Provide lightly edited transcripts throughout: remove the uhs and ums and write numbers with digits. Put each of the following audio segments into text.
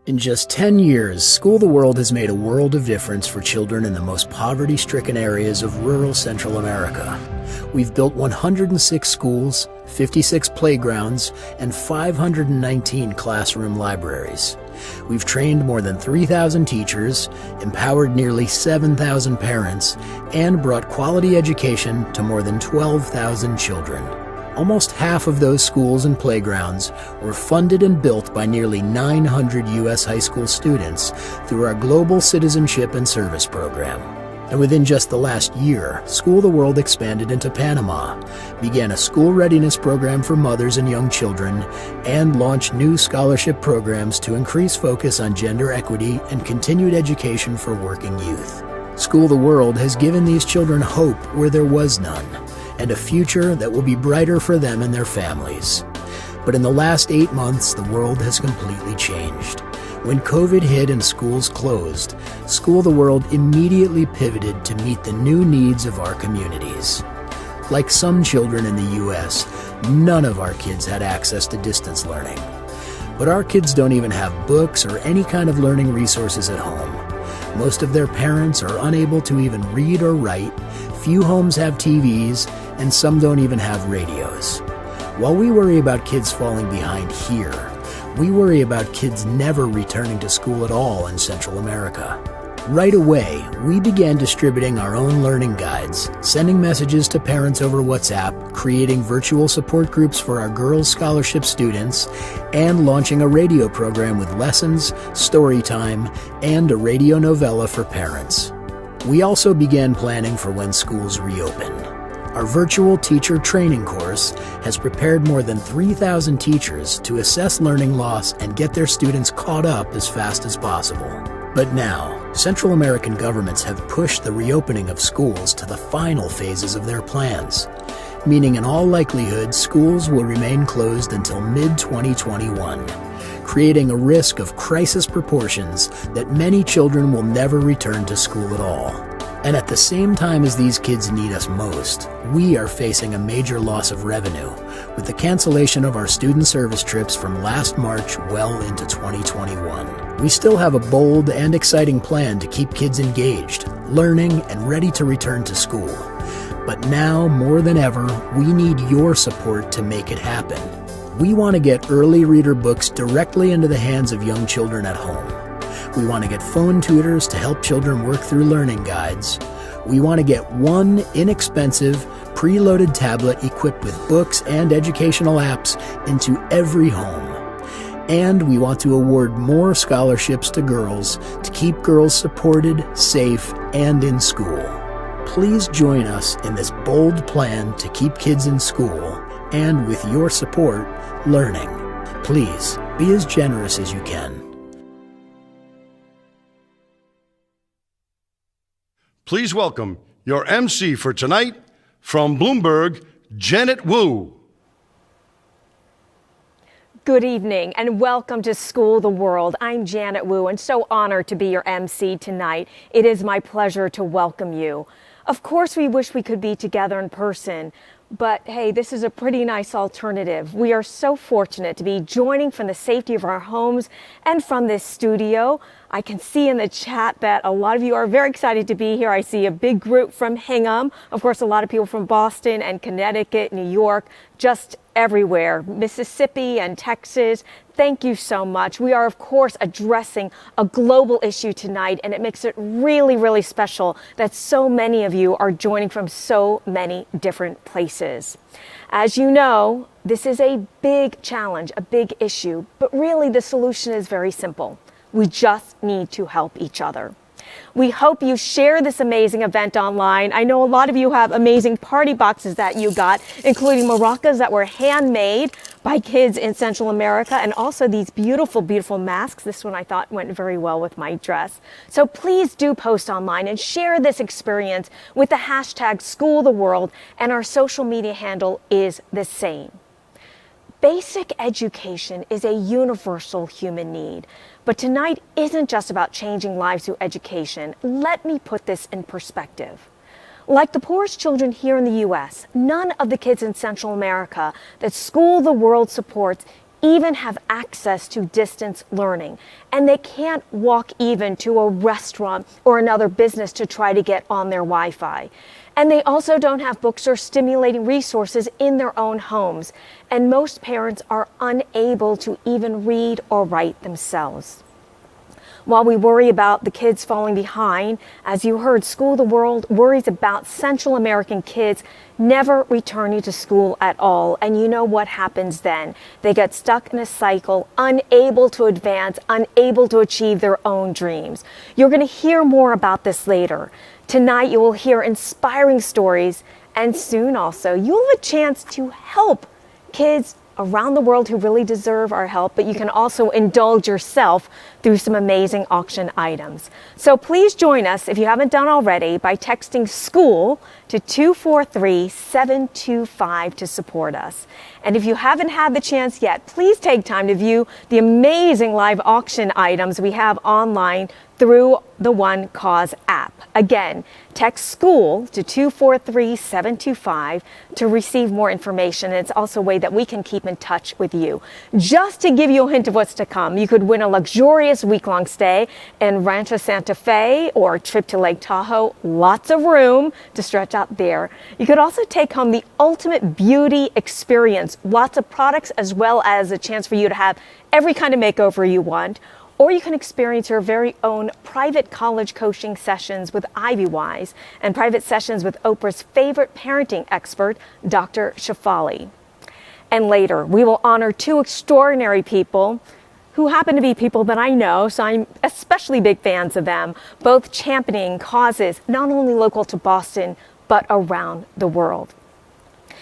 In just 10 years, School the World has made a world of difference for children in the most poverty-stricken areas of rural Central America. We've built 106 schools, 56 playgrounds, and 519 classroom libraries. We've trained more than 3,000 teachers, empowered nearly 7,000 parents, and brought quality education to more than 12,000 children. Almost half of those schools and playgrounds were funded and built by nearly 900 U.S. high school students through our Global Citizenship and Service Program. And within just the last year, School the World expanded into Panama, began a school readiness program for mothers and young children, and launched new scholarship programs to increase focus on gender equity and continued education for working youth. School the World has given these children hope where there was none, and a future that will be brighter for them and their families. But in the last 8 months, the world has completely changed. When COVID hit and schools closed, School the World immediately pivoted to meet the new needs of our communities. Like some children in the U.S., none of our kids had access to distance learning. But our kids don't even have books or any kind of learning resources at home. Most of their parents are unable to even read or write, few homes have TVs, and some don't even have radios. While we worry about kids falling behind here, we worry about kids never returning to school at all in Central America. Right away, we began distributing our own learning guides, sending messages to parents over WhatsApp, creating virtual support groups for our Girls Scholarship students, and launching a radio program with lessons, story time, and a radio novella for parents. We also began planning for when schools reopen. Our virtual teacher training course has prepared more than 3,000 teachers to assess learning loss and get their students caught up as fast as possible. But now, Central American governments have pushed the reopening of schools to the final phases of their plans, meaning in all likelihood schools will remain closed until mid-2021, creating a risk of crisis proportions that many children will never return to school at all. And at the same time as these kids need us most, we are facing a major loss of revenue with the cancellation of our student service trips from last March well into 2021. We still have a bold and exciting plan to keep kids engaged, learning, and ready to return to school. But now, more than ever, we need your support to make it happen. We want to get early reader books directly into the hands of young children at home. We want to get phone tutors to help children work through learning guides. We want to get one inexpensive, preloaded tablet equipped with books and educational apps into every home. And we want to award more scholarships to girls to keep girls supported, safe, and in school. Please join us in this bold plan to keep kids in school and, with your support, learning. Please be as generous as you can. Please welcome your MC for tonight, from Bloomberg, Janet Wu. Good evening and welcome to School the World. I'm Janet Wu and so honored to be your MC tonight. It is my pleasure to welcome you. Of course, we wish we could be together in person, but hey, this is a pretty nice alternative. We are so fortunate to be joining from the safety of our homes and from this studio. I can see in the chat that a lot of you are very excited to be here. I see a big group from Hingham. Of course, a lot of people from Boston and Connecticut, New York, just everywhere, Mississippi and Texas. Thank you so much. We are, of course, addressing a global issue tonight, and it makes it really, really special that so many of you are joining from so many different places. As you know, this is a big challenge, a big issue, but really the solution is very simple. We just need to help each other. We hope you share this amazing event online. I know a lot of you have amazing party boxes that you got, including maracas that were handmade by kids in Central America, and also these beautiful, beautiful masks. This one I thought went very well with my dress. So please do post online and share this experience with the hashtag #SchoolTheWorld, and our social media handle is the same. Basic education is a universal human need. But tonight isn't just about changing lives through education. Let me put this in perspective. Like the poorest children here in the U.S., none of the kids in Central America that School the World supports even have access to distance learning, and they can't walk even to a restaurant or another business to try to get on their Wi-Fi. And they also don't have books or stimulating resources in their own homes. And most parents are unable to even read or write themselves. While we worry about the kids falling behind, as you heard, School the World worries about Central American kids never returning to school at all. And you know what happens then? They get stuck in a cycle, unable to advance, unable to achieve their own dreams. You're going to hear more about this later. Tonight you will hear inspiring stories, and soon also you'll have a chance to help kids around the world who really deserve our help, but you can also indulge yourself through some amazing auction items. So please join us, if you haven't done already, by texting SCHOOL to 243-725 to support us. And if you haven't had the chance yet, please take time to view the amazing live auction items we have online through the One Cause app. Again, text SCHOOL to 243-725 to receive more information. And it's also a way that we can keep in touch with you. Just to give you a hint of what's to come, you could win a luxurious week-long stay in Rancho Santa Fe or a trip to Lake Tahoe. Lots of room to stretch out there. You could also take home the ultimate beauty experience. Lots of products, as well as a chance for you to have every kind of makeover you want. Or you can experience your very own private college coaching sessions with Ivy Wise and private sessions with Oprah's favorite parenting expert, Dr. Shafali. And later, we will honor two extraordinary people who happen to be people that I know, so I'm especially big fans of them, both championing causes not only local to Boston, but around the world.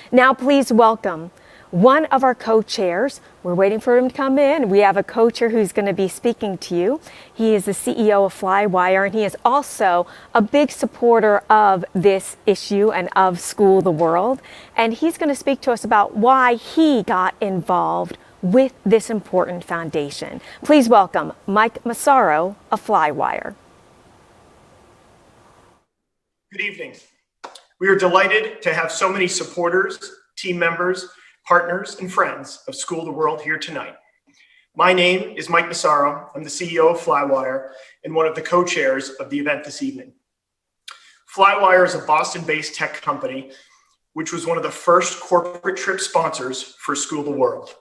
Now, please welcome one of our co-chairs. We're waiting for him to come in. We have a co-chair who's going to be speaking to you. He is the CEO of Flywire, and he is also a big supporter of this issue and of School the World. And he's going to speak to us about why he got involved with this important foundation. Please welcome Mike Massaro of Flywire. Good evening. We are delighted to have so many supporters, team members, partners, and friends of School the World here tonight. My name is Mike Massaro. I'm the CEO of Flywire and one of the co-chairs of the event this evening. Flywire is a Boston-based tech company, which was one of the first corporate trip sponsors for School the World.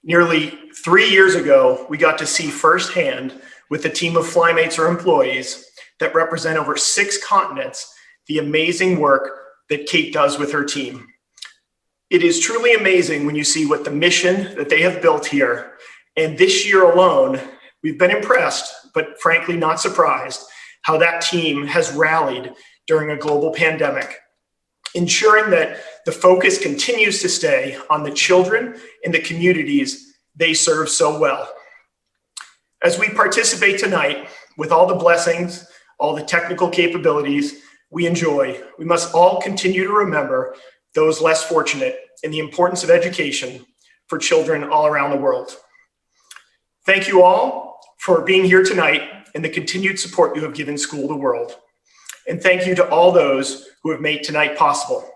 Nearly 3 years ago, we got to see firsthand with a team of Flymates or employees that represent over 6 continents the amazing work that Kate does with her team. It is truly amazing when you see what the mission that they have built here. And this year alone, we've been impressed, but frankly not surprised, how that team has rallied during a global pandemic, ensuring that the focus continues to stay on the children and the communities they serve so well. As we participate tonight with all the blessings, all the technical capabilities we enjoy, we must all continue to remember those less fortunate and the importance of education for children all around the world. Thank you all for being here tonight and the continued support you have given School the World. And thank you to all those who have made tonight possible.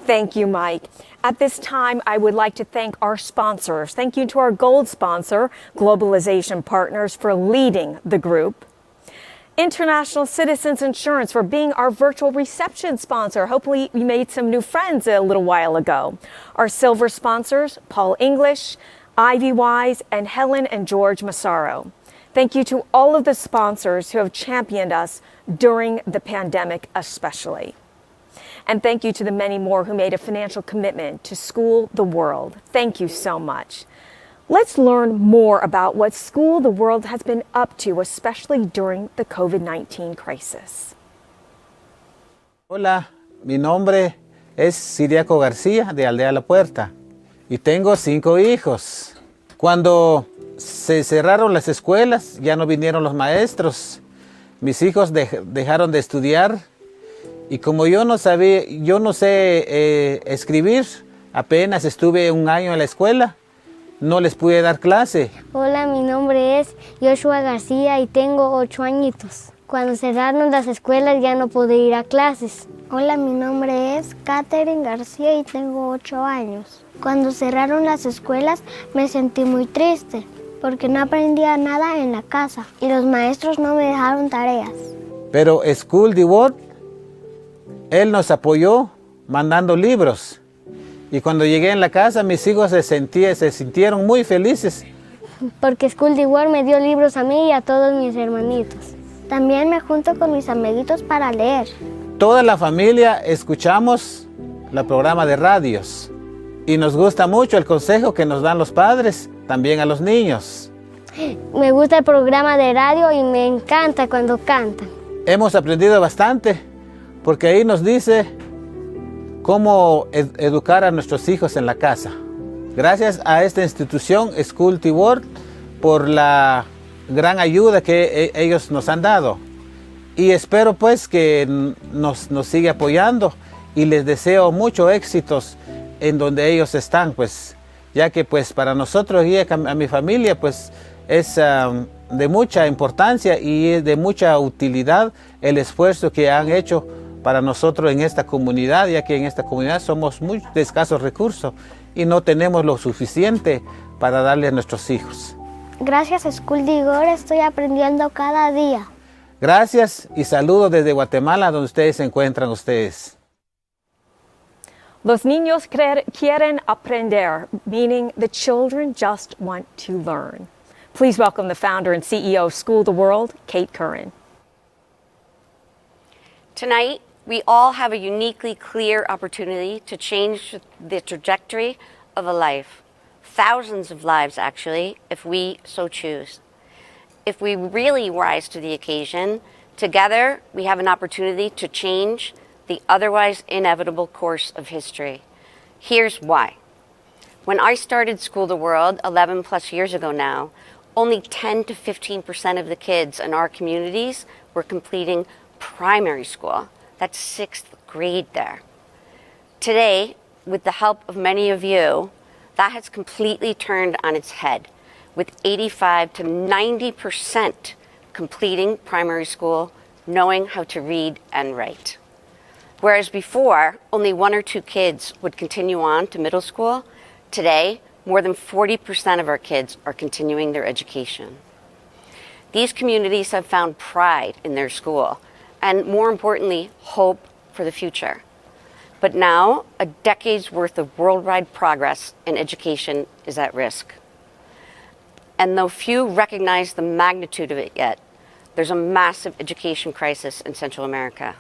Thank you, Mike. At this time, I would like to thank our sponsors. Thank you to our gold sponsor, Globalization Partners, for leading the group. International Citizens Insurance for being our virtual reception sponsor. Hopefully we made some new friends a little while ago. Our silver sponsors, Paul English, Ivy Wise, and Helen and George Massaro. Thank you to all of the sponsors who have championed us during the pandemic especially. And thank you to the many more who made a financial commitment to School the World. Thank you so much. Let's learn more about what School the World has been up to, especially during the COVID-19 crisis. Hola, mi nombre es Siriaco García de Aldea La Puerta y tengo 5 hijos. Cuando se cerraron las escuelas, ya no vinieron los maestros. Mis hijos dejaron de estudiar y como yo no sé escribir, apenas estuve 1 año en la escuela. No les pude dar clase. Hola, mi nombre es Joshua García y tengo 8 añitos. Cuando cerraron las escuelas ya no pude ir a clases. Hola, mi nombre es Katherine García y tengo 8 años. Cuando cerraron las escuelas me sentí muy triste porque no aprendía nada en la casa y los maestros no me dejaron tareas. Pero School the World, él nos apoyó mandando libros. Y cuando llegué en la casa, mis hijos se sintieron muy felices. Porque School the World me dio libros a mí y a todos mis hermanitos. También me junto con mis amiguitos para leer. Toda la familia escuchamos el programa de radios y nos gusta mucho el consejo que nos dan los padres, también a los niños. Me gusta el programa de radio y me encanta cuando cantan. Hemos aprendido bastante porque ahí nos dice cómo educar a nuestros hijos en la casa. Gracias a esta institución, School the World, por la gran ayuda que ellos nos han dado. Y espero pues que nos siga apoyando y les deseo mucho éxitos en donde ellos están, pues, ya que pues para nosotros y a mi familia pues es de mucha importancia y es de mucha utilidad el esfuerzo que han hecho para nosotros en esta comunidad, ya que en esta comunidad somos muy de escasos recursos y no tenemos lo suficiente para darle a nuestros hijos. Gracias a School the World estoy aprendiendo cada día. Gracias y saludos desde Guatemala, donde ustedes se encuentran ustedes. Los niños quieren aprender, meaning the children just want to learn. Please welcome the founder and CEO of School the World, Kate Curran. Tonight, we all have a uniquely clear opportunity to change the trajectory of a life. Thousands of lives, actually, if we so choose. If we really rise to the occasion, together we have an opportunity to change the otherwise inevitable course of history. Here's why. When I started School the World 11 plus years ago now, only 10 to 15% of the kids in our communities were completing primary school. That's 6th grade there. Today, with the help of many of you, that has completely turned on its head, with 85 to 90% completing primary school, knowing how to read and write. Whereas before, only 1 or 2 kids would continue on to middle school, today, more than 40% of our kids are continuing their education. These communities have found pride in their school, and more importantly, hope for the future. But now, a decade's worth of worldwide progress in education is at risk. And though few recognize the magnitude of it yet, there's a massive education crisis in Central America.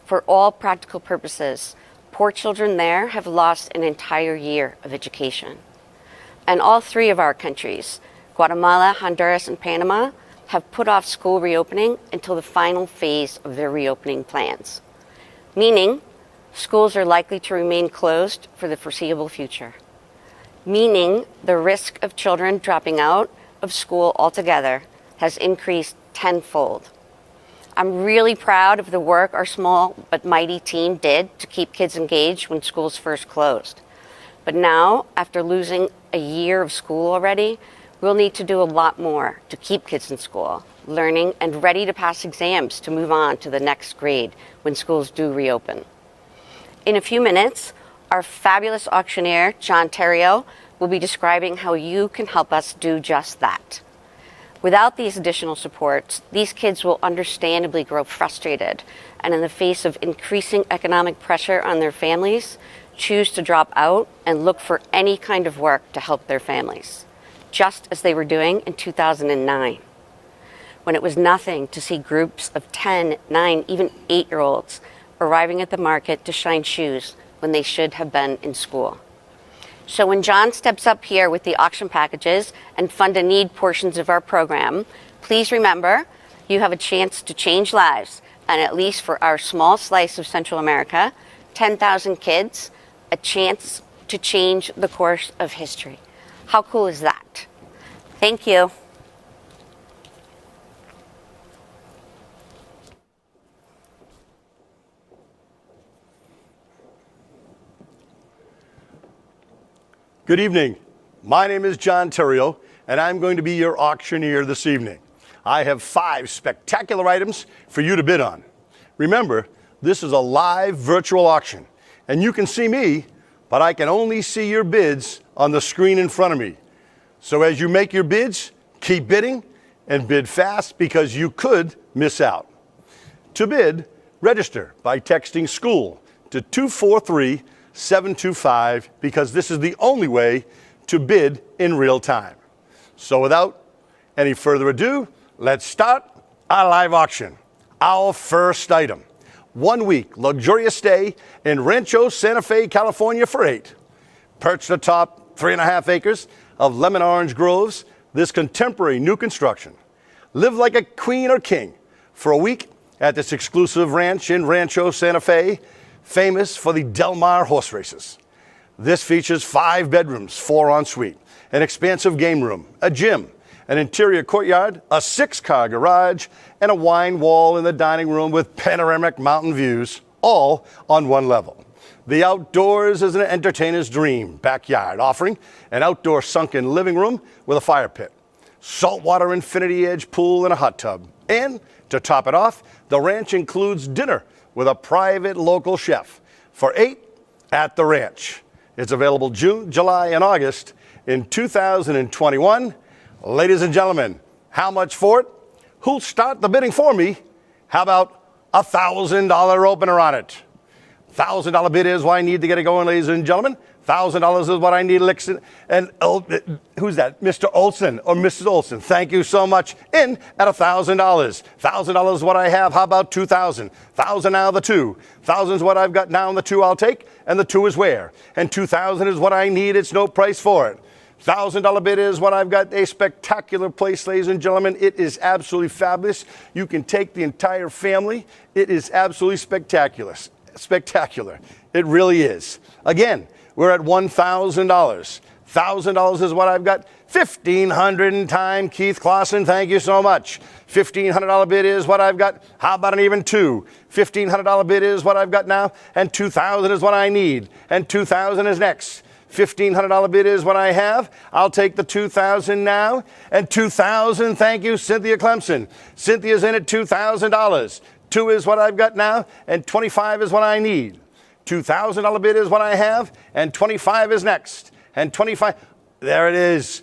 For all practical purposes, poor children there have lost an entire year of education. And all 3 of our countries, Guatemala, Honduras, and Panama, have put off school reopening until the final phase of their reopening plans, meaning schools are likely to remain closed for the foreseeable future, meaning the risk of children dropping out of school altogether has increased tenfold. I'm really proud of the work our small but mighty team did to keep kids engaged when schools first closed. But now, after losing a year of school already, we'll need to do a lot more to keep kids in school, learning and ready to pass exams to move on to the next grade when schools do reopen. In a few minutes, our fabulous auctioneer, John Terrio, will be describing how you can help us do just that. Without these additional supports, these kids will understandably grow frustrated and in the face of increasing economic pressure on their families, choose to drop out and look for any kind of work to help their families, just as they were doing in 2009, when it was nothing to see groups of 10, 9, even 8-year-olds arriving at the market to shine shoes when they should have been in school. So when John steps up here with the auction packages and fund a need portions of our program, please remember you have a chance to change lives, and at least for our small slice of Central America, 10,000 kids, a chance to change the course of history. How cool is that? Thank you. Good evening. My name is John Terrio, and I'm going to be your auctioneer this evening. I have 5 spectacular items for you to bid on. Remember, this is a live virtual auction, and you can see me, but I can only see your bids on the screen in front of me. So as you make your bids, keep bidding and bid fast because you could miss out. To bid, register by texting SCHOOL to 243-725 because this is the only way to bid in real time. So without any further ado, let's start our live auction. Our first item, 1 week luxurious stay in Rancho Santa Fe, California for 8. Perched atop 3.5 acres of lemon orange groves, this contemporary new construction. Live like a queen or king for a week at this exclusive ranch in Rancho Santa Fe, famous for the Del Mar horse races. This features 5 bedrooms, 4 ensuite, an expansive game room, a gym, an interior courtyard, a 6-car garage, and a wine wall in the dining room with panoramic mountain views, all on one level. The outdoors is an entertainer's dream backyard, offering an outdoor sunken living room with a fire pit, saltwater infinity edge pool and a hot tub. And to top it off, the ranch includes dinner with a private local chef for 8 at the ranch. It's available June, July, and August in 2021. Ladies and gentlemen, how much for it? Who'll start the bidding for me? How about a $1,000 opener on it? $1,000 bid is what I need to get it going, ladies and gentlemen. $1,000 is what I need. And who's that? Mr. Olson or Mrs. Olson. Thank you so much. In at $1,000. $1,000 is what I have. How about $2,000? $1,000 now the 2. $1,000 is what I've got now, and the 2 I'll take. And the 2 is where? And $2,000 is what I need. It's no price for it. $1,000 bid is what I've got. A spectacular place, ladies and gentlemen. It is absolutely fabulous. You can take the entire family. It is absolutely spectacular. Spectacular. It really is. Again, we're at $1,000. $1,000 is what I've got. $1,500 in time. Keith Clausen, thank you so much. $1,500 bid is what I've got. How about an even 2? $1,500 bid is what I've got now. And $2,000 is what I need. And $2,000 is next. $1,500 bid is what I have. I'll take the $2,000 now. And $2,000, thank you, Cynthia Clemson. Cynthia's in at $2,000. 2 is what I've got now, and 25 is what I need. $2,000 bid is what I have, and 25 is next. And 25, there it is.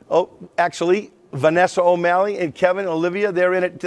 Oh, actually, Vanessa O'Malley and Kevin Olivia, they're in it.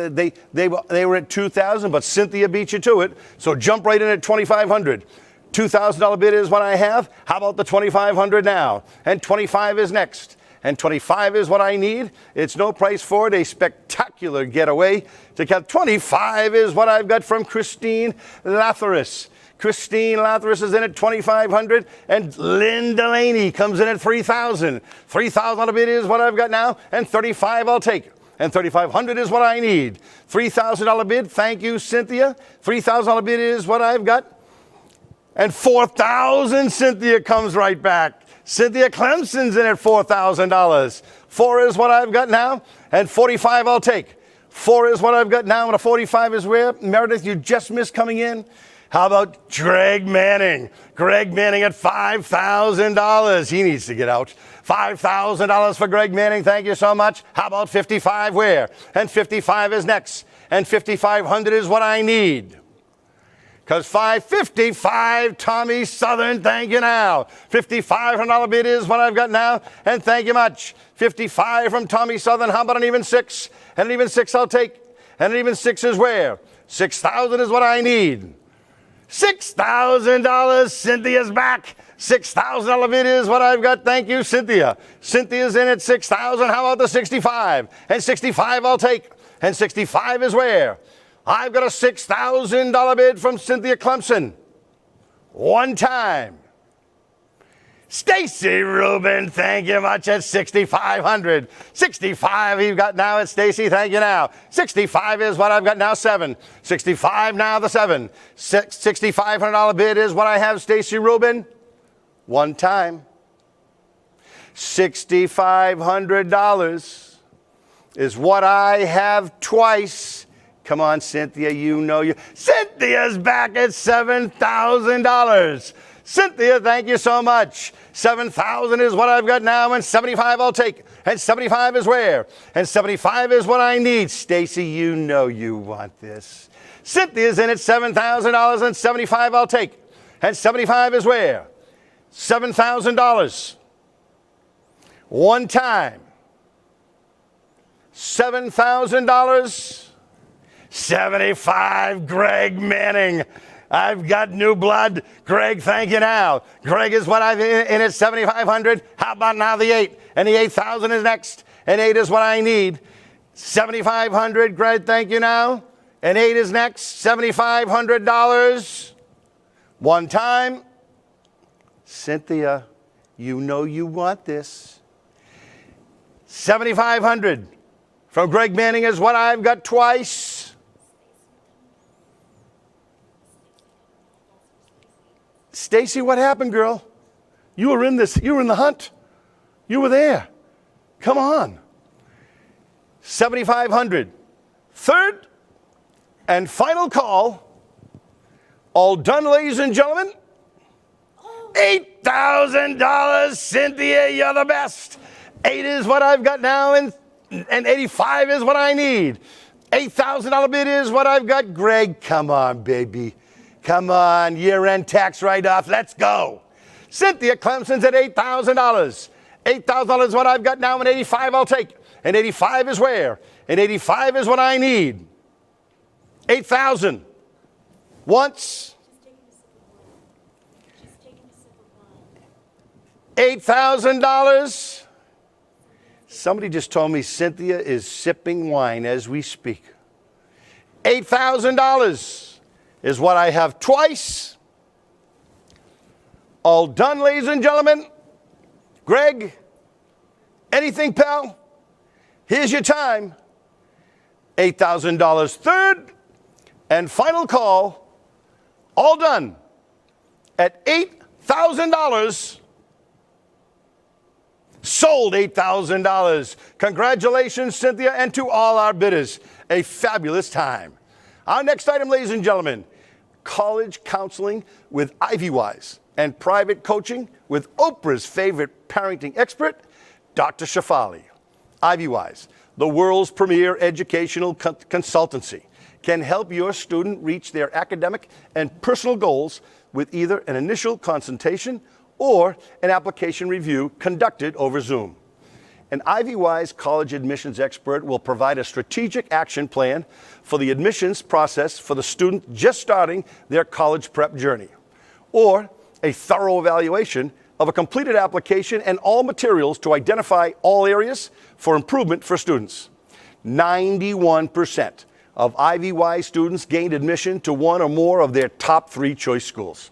They were at 2,000, but Cynthia beat you to it. So jump right in at 2,500. $2,000 bid is what I have. How about the 2,500 now? And 25 is next. And 25 is what I need. It's no price for it. A spectacular getaway to count. 25 is what I've got from Christine Lathyrus. Christine Lathyrus is in at 2,500, and Lynn Delaney comes in at 3,000. $3,000 bid is what I've got now, and 35 I'll take. And 3,500 is what I need. $3,000 bid, thank you, Cynthia. $3,000 bid is what I've got. And 4,000, Cynthia comes right back. Cynthia Clemson's in at $4,000. 4 is what I've got now, and 45 I'll take. 4 is what I've got now, and a 45 is where? Meredith, you just missed coming in. How about Greg Manning? Greg Manning at $5,000. He needs to get out. $5,000 for Greg Manning. Thank you so much. How about 55 where? And 55 is next. And 5,500 is what I need. Because 555, Tommy Southern, thank you now. $5,500 bid is what I've got now, and thank you much. 55 from Tommy Southern. How about an even 6? And an even 6 I'll take. And an even 6 is where? 6,000 is what I need. $6,000, Cynthia's back. $6,000 bid is what I've got. Thank you, Cynthia. Cynthia's in at 6,000. How about the 65? And 65 I'll take. And 65 is where? I've got a $6,000 bid from Cynthia Clemson. One time. Stacy Rubin, thank you much at 6,500. 65 you've got now at Stacy, thank you now. 65 is what I've got now, 7. 65 now, the 7. $6,500 bid is what I have, Stacy Rubin. One time. $6,500 is what I have twice. Come on, Cynthia, you know you. Cynthia's back at $7,000. Cynthia, thank you so much. 7,000 is what I've got now, and 75 I'll take. And 75 is where? And 75 is what I need. Stacy, you know you want this. Cynthia's in at $7,000, and 75 I'll take. And 75 is where? $7,000. One time. $7,000. 75, Greg Manning. I've got new blood. Greg, thank you now. Greg is what I've in at 7,500. How about now the 8? And the 8,000 is next. And 8 is what I need. 7,500, Greg, thank you now. And 8 is next. $7,500. One time. Cynthia, you know you want this. 7,500 from Greg Manning is what I've got twice. Stacy, what happened, girl? You were in this. You were in the hunt. You were there. Come on. 7,500. Third and final call. All done, ladies and gentlemen. $8,000. Cynthia, you're the best. 8 is what I've got now, and 85 is what I need. $8,000 bid is what I've got. Greg, come on, baby. Come on, year-end tax write-off. Let's go. Cynthia Clemson's at $8,000. $8,000 is what I've got now, and 85 I'll take. And 85 is where? And 85 is what I need. 8,000. Once. $8,000. Somebody just told me Cynthia is sipping wine as we speak. $8,000 is what I have twice. All done, ladies and gentlemen. Greg, anything, pal? Here's your time. $8,000 third and final call. All done at $8,000. Sold $8,000. Congratulations, Cynthia, and to all our bidders. A fabulous time. Our next item, ladies and gentlemen, college counseling with IvyWise and private coaching with Oprah's favorite parenting expert, Dr. Shafali. IvyWise, the world's premier educational consultancy, can help your student reach their academic and personal goals with either an initial consultation or an application review conducted over Zoom. An IvyWise college admissions expert will provide a strategic action plan for the admissions process for the student just starting their college prep journey, or a thorough evaluation of a completed application and all materials to identify all areas for improvement for students. 91% of IvyWise students gained admission to one or more of their top 3 choice schools.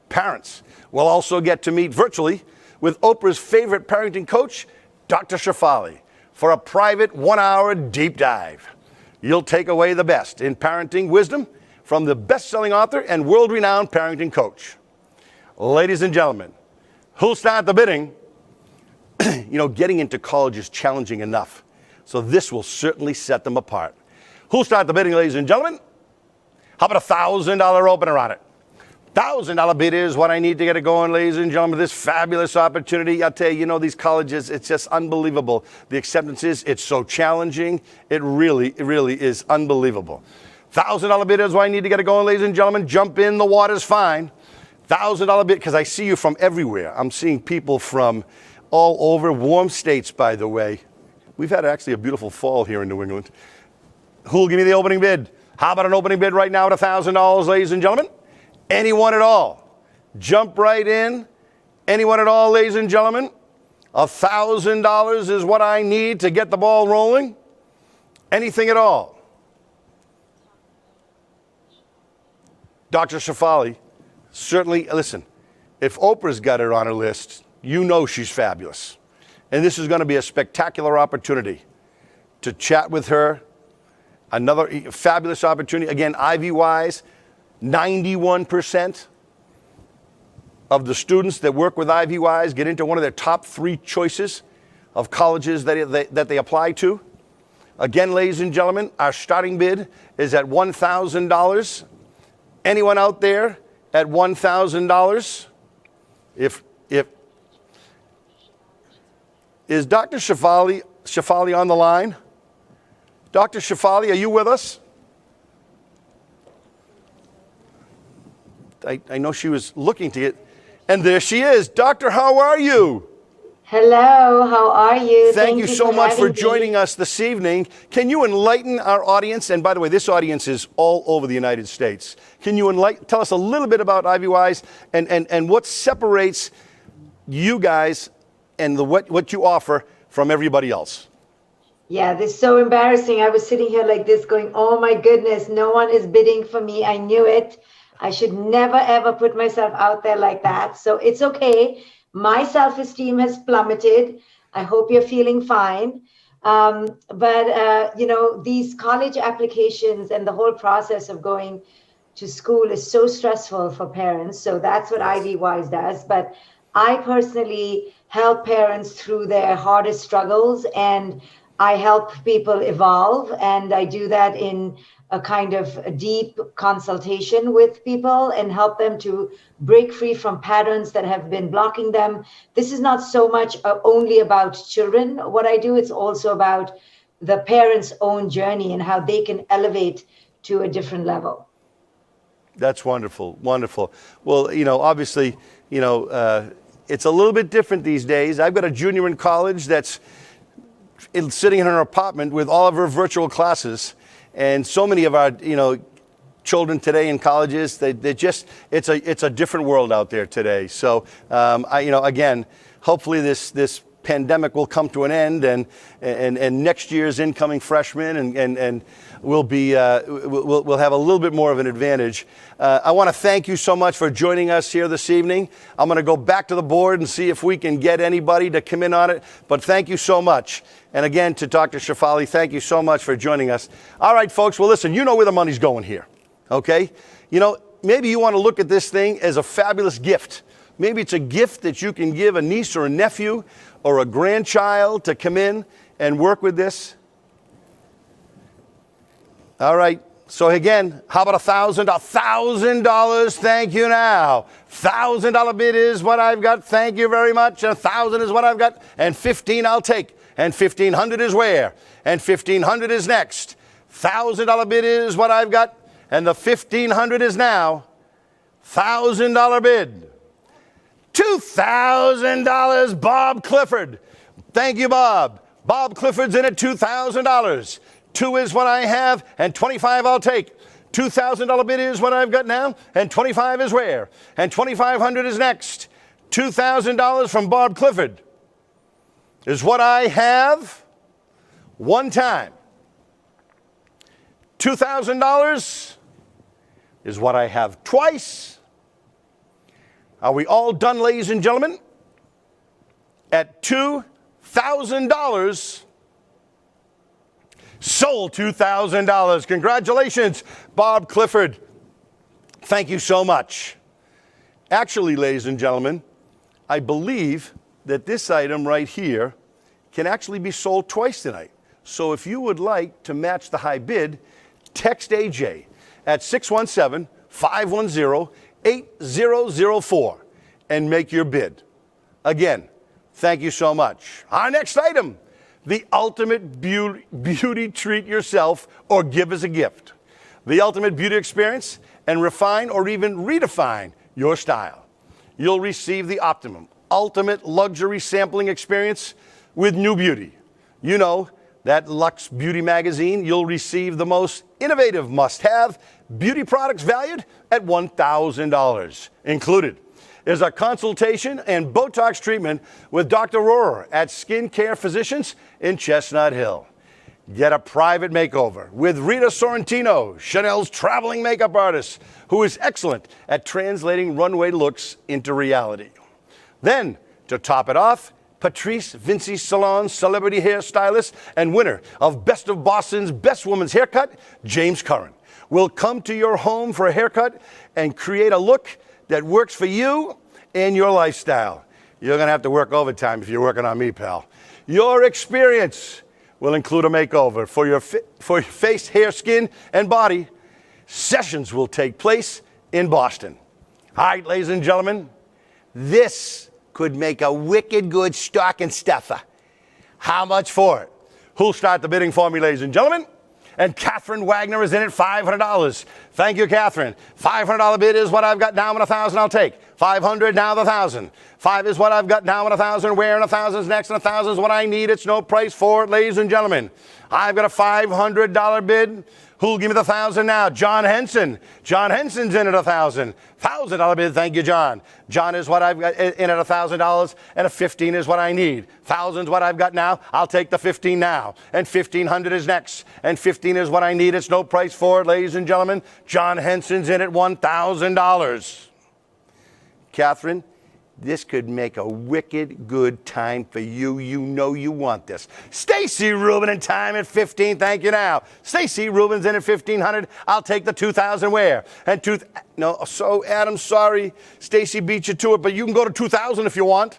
Parents will also get to meet virtually with Oprah's favorite parenting coach, Dr. Shafali, for a private 1-hour deep dive. You'll take away the best in parenting wisdom from the best-selling author and world-renowned parenting coach. Ladies and gentlemen, who'll start the bidding? Getting into college is challenging enough, so this will certainly set them apart. Who'll start the bidding, ladies and gentlemen? How about a $1,000 opener on it? $1,000 bid is what I need to get it going, ladies and gentlemen. This fabulous opportunity. I'll tell you, these colleges, it's just unbelievable. The acceptance it's so challenging. It really is unbelievable. $1,000 bid is what I need to get it going, ladies and gentlemen. Jump in, the water's fine. $1,000 bid, because I see you from everywhere. I'm seeing people from all over, warm states, by the way. We've had actually a beautiful fall here in New England. Who'll give me the opening bid? How about an opening bid right now at $1,000, ladies and gentlemen? Anyone at all? Jump right in. Anyone at all, ladies and gentlemen? $1,000 is what I need to get the ball rolling. Anything at all? Dr. Shafali, certainly, listen, if Oprah's got her on her list, you know she's fabulous. And this is going to be a spectacular opportunity to chat with her. Another fabulous opportunity. Again, IvyWise, 91% of the students that work with IvyWise get into one of their top 3 choices of colleges that they apply to. Again, ladies and gentlemen, our starting bid is at $1,000. Anyone out there at $1,000? If is Dr. Shafali on the line? Dr. Shafali, are you with us? I know she was looking to get, and there she is. Doctor, how are you? Hello, how are you? Thank you so much for joining us this evening. Can you enlighten our audience? And by the way, this audience is all over the United States. Can you tell us a little bit about IvyWise and what separates you guys and what you offer from everybody else? Yeah, this is so embarrassing. I was sitting here like this going, oh my goodness, no one is bidding for me. I knew it. I should never, ever put myself out there like that. So it's okay. My self-esteem has plummeted. I hope you're feeling fine. These college applications and the whole process of going to school is so stressful for parents. So that's what IvyWise does. But I personally help parents through their hardest struggles, and I help people evolve. And I do that in a kind of a deep consultation with people and help them to break free from patterns that have been blocking them. This is not so much only about children. What I do, it's also about the parents' own journey and how they can elevate to a different level. That's wonderful, wonderful. Well, obviously, it's a little bit different these days. I've got a junior in college that's sitting in her apartment with all of her virtual classes. And so many of our, children today in colleges, it's a different world out there today. So, again, hopefully this pandemic will come to an end, and next year's incoming freshmen and we'll have a little bit more of an advantage. I want to thank you so much for joining us here this evening. I'm going to go back to the board and see if we can get anybody to come in on it. But thank you so much. And again, to Dr. Shafali, thank you so much for joining us. All right, folks. Well, listen, you know where the money's going here. Okay? Maybe you want to look at this thing as a fabulous gift. Maybe it's a gift that you can give a niece or a nephew or a grandchild to come in and work with this. All right. So again, how about $1,000? $1,000. Thank you now. $1,000 bid is what I've got. Thank you very much. And 1,000 is what I've got. And 15 I'll take. And 1,500 is where? And 1,500 is next. $1,000 bid is what I've got. And the 1,500 is now. $1,000 bid. $2,000, Bob Clifford. Thank you, Bob. Bob Clifford's in at $2,000. 2 is what I have, and 25 I'll take. $2,000 bid is what I've got now, and 25 is where? And 2,500 is next. $2,000 from Bob Clifford is what I have one time. $2,000 is what I have twice. Are we all done, ladies and gentlemen? At $2,000, sold $2,000. Congratulations, Bob Clifford. Thank you so much. Actually, ladies and gentlemen, I believe that this item right here can actually be sold twice tonight. So if you would like to match the high bid, text AJ at 617-510-8004 and make your bid. Again, thank you so much. Our next item, the ultimate beauty treat yourself or give as a gift. The ultimate beauty experience and refine or even redefine your style. You'll receive the optimum, ultimate luxury sampling experience with New Beauty. You know, that Luxe Beauty magazine. You'll receive the most innovative must-have beauty products valued at $1,000. Included is a consultation and Botox treatment with Dr. Rohrer at Skin Care Physicians in Chestnut Hill. Get a private makeover with Rita Sorrentino, Chanel's traveling makeup artist, who is excellent at translating runway looks into reality. Then, to top it off, Patrice Vinci Salon's celebrity hairstylist and winner of Best of Boston's Best Woman's Haircut, James Curran, will come to your home for a haircut and create a look that works for you and your lifestyle. You're going to have to work overtime if you're working on me, pal. Your experience will include a makeover for your face, hair, skin, and body. Sessions will take place in Boston. All right, ladies and gentlemen, This could make a wicked good stocking stuffer. How much for it? Who'll start the bidding for me, ladies and gentlemen? And Catherine Wagner is in at $500. Thank you, Catherine. $500 bid is what I've got now, and 1,000 I'll take. 500 now, the 1,000. 5 is what I've got now, and 1,000. Where, and 1,000 is next, and 1,000 is what I need. It's no price for it, ladies and gentlemen. I've got a $500 bid. Who'll give me the 1,000 now? John Henson. John Henson's in at 1,000. $1,000 bid. Thank you, John. John is what I've got in at $1,000, and a 15 is what I need. 1,000 is what I've got now. I'll take the 15 now, and 1,500 is next, and 15 is what I need. It's no price for it, ladies and gentlemen. John Henson's in at $1,000. Catherine, this could make a wicked good time for you. You know you want this. Stacy Rubin in time at 15. Thank you now. Stacy Rubin's in at 1,500. I'll take the 2,000 where? And no, so Adam, sorry. Stacy beat you to it, but you can go to 2,000 if you want.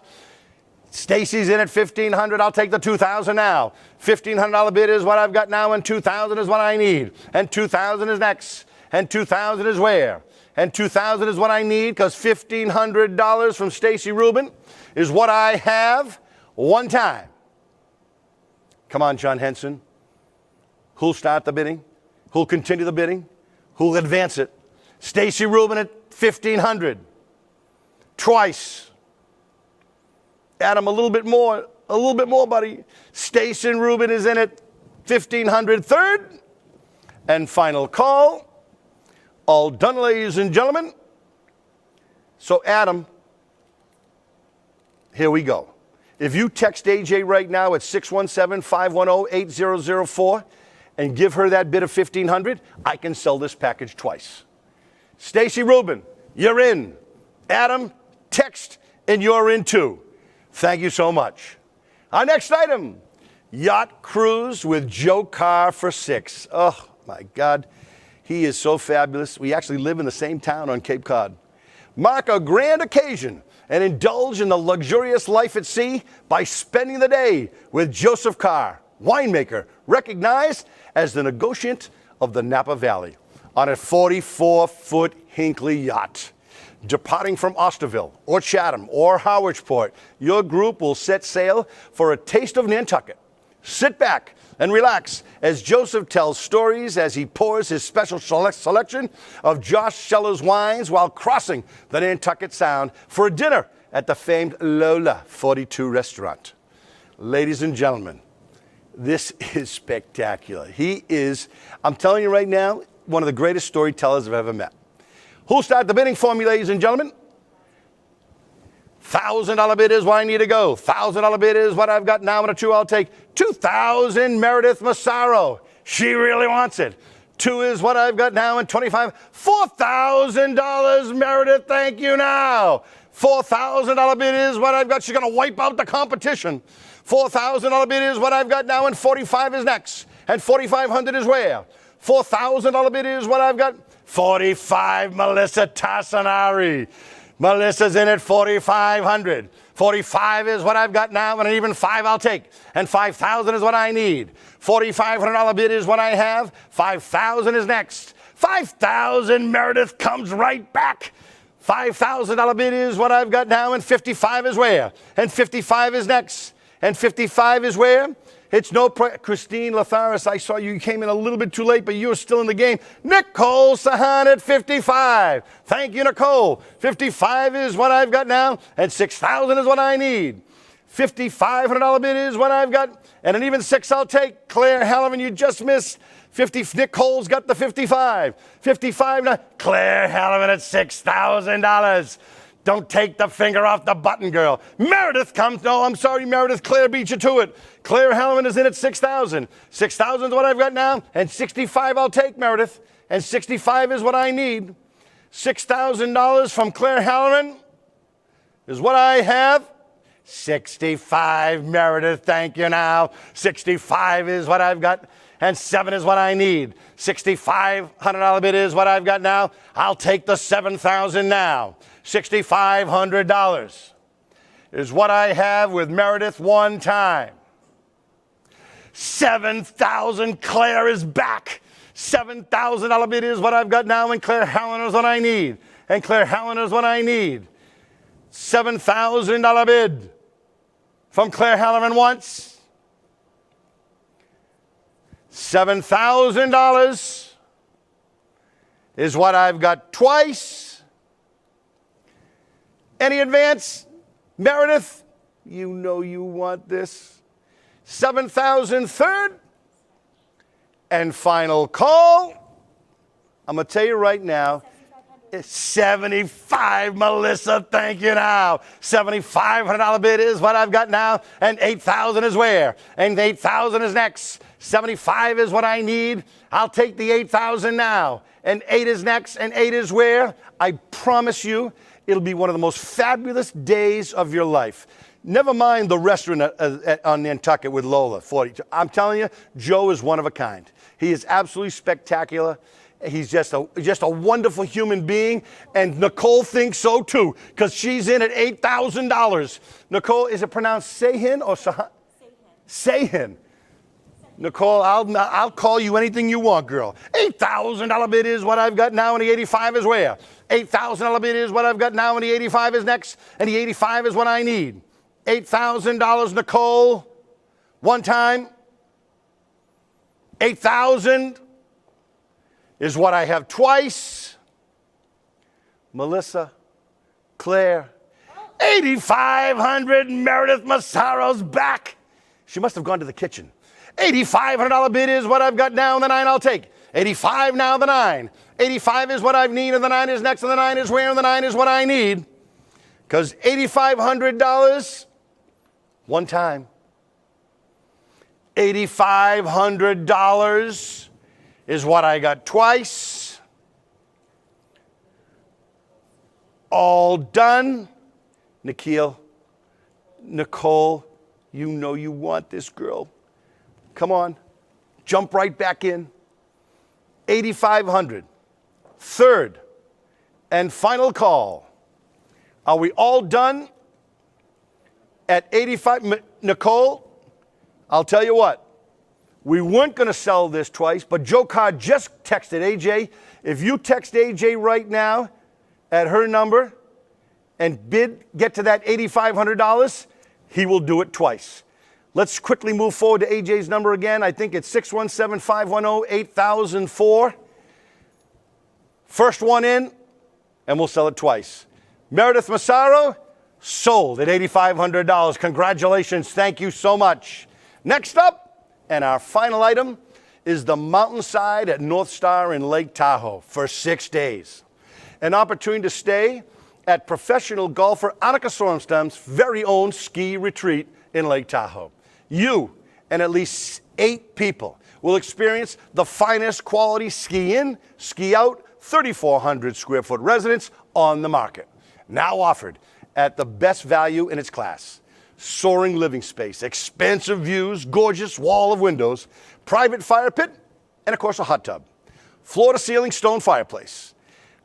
Stacy's in at 1,500. I'll take the 2,000 now. $1,500 bid is what I've got now, and 2,000 is what I need. And 2,000 is next. And 2,000 is where? And 2,000 is what I need, because $1,500 from Stacy Rubin is what I have one time. Come on, John Henson. Who'll start the bidding? Who'll continue the bidding? Who'll advance it? Stacy Rubin at 1,500. Twice. Adam, a little bit more, buddy. Stacy Rubin is in at 1,500. Third and final call. All done, ladies and gentlemen. So, Adam, here we go. If you text AJ right now at 617-510-8004 and give her that bid of $1,500, I can sell this package twice. Stacy Rubin, you're in. Adam, text, and you're in too. Thank you so much. Our next item, yacht cruise with Joe Carr for 6. Oh, my God. He is so fabulous. We actually live in the same town on Cape Cod. Mark a grand occasion and indulge in the luxurious life at sea by spending the day with Joseph Carr, winemaker, recognized as the negotiant of the Napa Valley, on a 44-foot Hinckley yacht. Departing from Osterville or Chatham or Howardsport, your group will set sail for a taste of Nantucket. Sit back and relax as Joseph tells stories as he pours his special selection of Josh Seller's wines while crossing the Nantucket Sound for a dinner at the famed Lola 42 restaurant. Ladies and gentlemen, this is spectacular. He is, I'm telling you right now, one of the greatest storytellers I've ever met. Who'll start the bidding for me, ladies and gentlemen? $1,000 bid is what I need to go. $1,000 bid is what I've got now, and a 2 I'll take. 2,000, Meredith Massaro. She really wants it. 2 is what I've got now, and 25. $4,000, Meredith, thank you now. $4,000 bid is what I've got. She's going to wipe out the competition. $4,000 bid is what I've got now, and 45 is next. And 4,500 is where? $4,000 bid is what I've got. 45, Melissa Tassanari. Melissa's in at 4,500. 45 is what I've got now, and an even 5 I'll take. And 5,000 is what I need. $4,500 bid is what I have. 5,000 is next. 5,000, Meredith comes right back. $5,000 bid is what I've got now, and 55 is where? And 55 is next. And 55 is where? It's no Christine Latharis, I saw you came in a little bit too late, but you're still in the game. Nicole Sahan at 55. Thank you, Nicole. 55 is what I've got now, and 6,000 is what I need. $5,500 bid is what I've got, and an even 6 I'll take. Claire Halloran, you just missed. Nicole's got the 55. 55 now. Claire Halloran at $6,000. Don't take the finger off the button, girl. Meredith comes. No, I'm sorry, Meredith. Claire beat you to it. Claire Halloran is in at 6,000. 6,000 is what I've got now, and 65 I'll take, Meredith. And 65 is what I need. $6,000 from Claire Halloran is what I have. 65, Meredith, thank you now. 65 is what I've got, and 7 is what I need. $6,500 bid is what I've got now. I'll take the 7,000 now. $6,500 is what I have with Meredith one time. 7,000, Claire is back. $7,000 bid is what I've got now, and Claire Halloran is what I need. And Claire Halloran is what I need. $7,000 bid from Claire Halloran once. $7,000 is what I've got twice. Any advance? Meredith, you know you want this. 7,000 third and final call. I'm going to tell you right now, it's 75, Melissa, thank you now. $7,500 bid is what I've got now, and 8,000 is where? And 8,000 is next. 75 is what I need. I'll take the 8,000 now. And 8 is next, and 8 is where? I promise you, it'll be one of the most fabulous days of your life. Never mind the restaurant on Nantucket with Lola, 40. I'm telling you, Joe is one of a kind. He is absolutely spectacular. He's just a wonderful human being, and Nicole thinks so too, because she's in at $8,000. Nicole, is it pronounced Sahin or Sahin? Sahin. Nicole, I'll call you anything you want, girl. $8,000 bid is what I've got now, and the 85 is where? $8,000 bid is what I've got now, and the 85 is next, and the 85 is what I need. $8,000, Nicole. One time. 8,000 is what I have twice. Melissa, Claire, 8,500. Meredith Massaro's back. She must have gone to the kitchen. $8,500 bid is what I've got now, and the 9 I'll take. 85 now, the 9. 85 is what I need, and the 9 is next, and the 9 is where, and the 9 is what I need. Because $8,500, one time. $8,500 is what I got twice. All done. Nicole, you know you want this, girl. Come on. Jump right back in. 8,500. Third and final call. Are we all done at 85? Nicole, I'll tell you what. We weren't going to sell this twice, but Joe Carr just texted AJ. If you text AJ right now at her number and get to that $8,500, he will do it twice. Let's quickly move forward to AJ's number again. I think it's 617-510-8004. First one in, and we'll sell it twice. Meredith Massaro, sold at $8,500. Congratulations. Thank you so much. Next up, and our final item, is the Mountainside at North Star in Lake Tahoe for 6 days. An opportunity to stay at professional golfer Annika Sorenstam's very own ski retreat in Lake Tahoe. You and at least 8 people will experience the finest quality ski in, ski out, 3,400 square foot residence on the market. Now offered at the best value in its class. Soaring living space, expansive views, gorgeous wall of windows, private fire pit, and of course a hot tub. Floor to ceiling stone fireplace.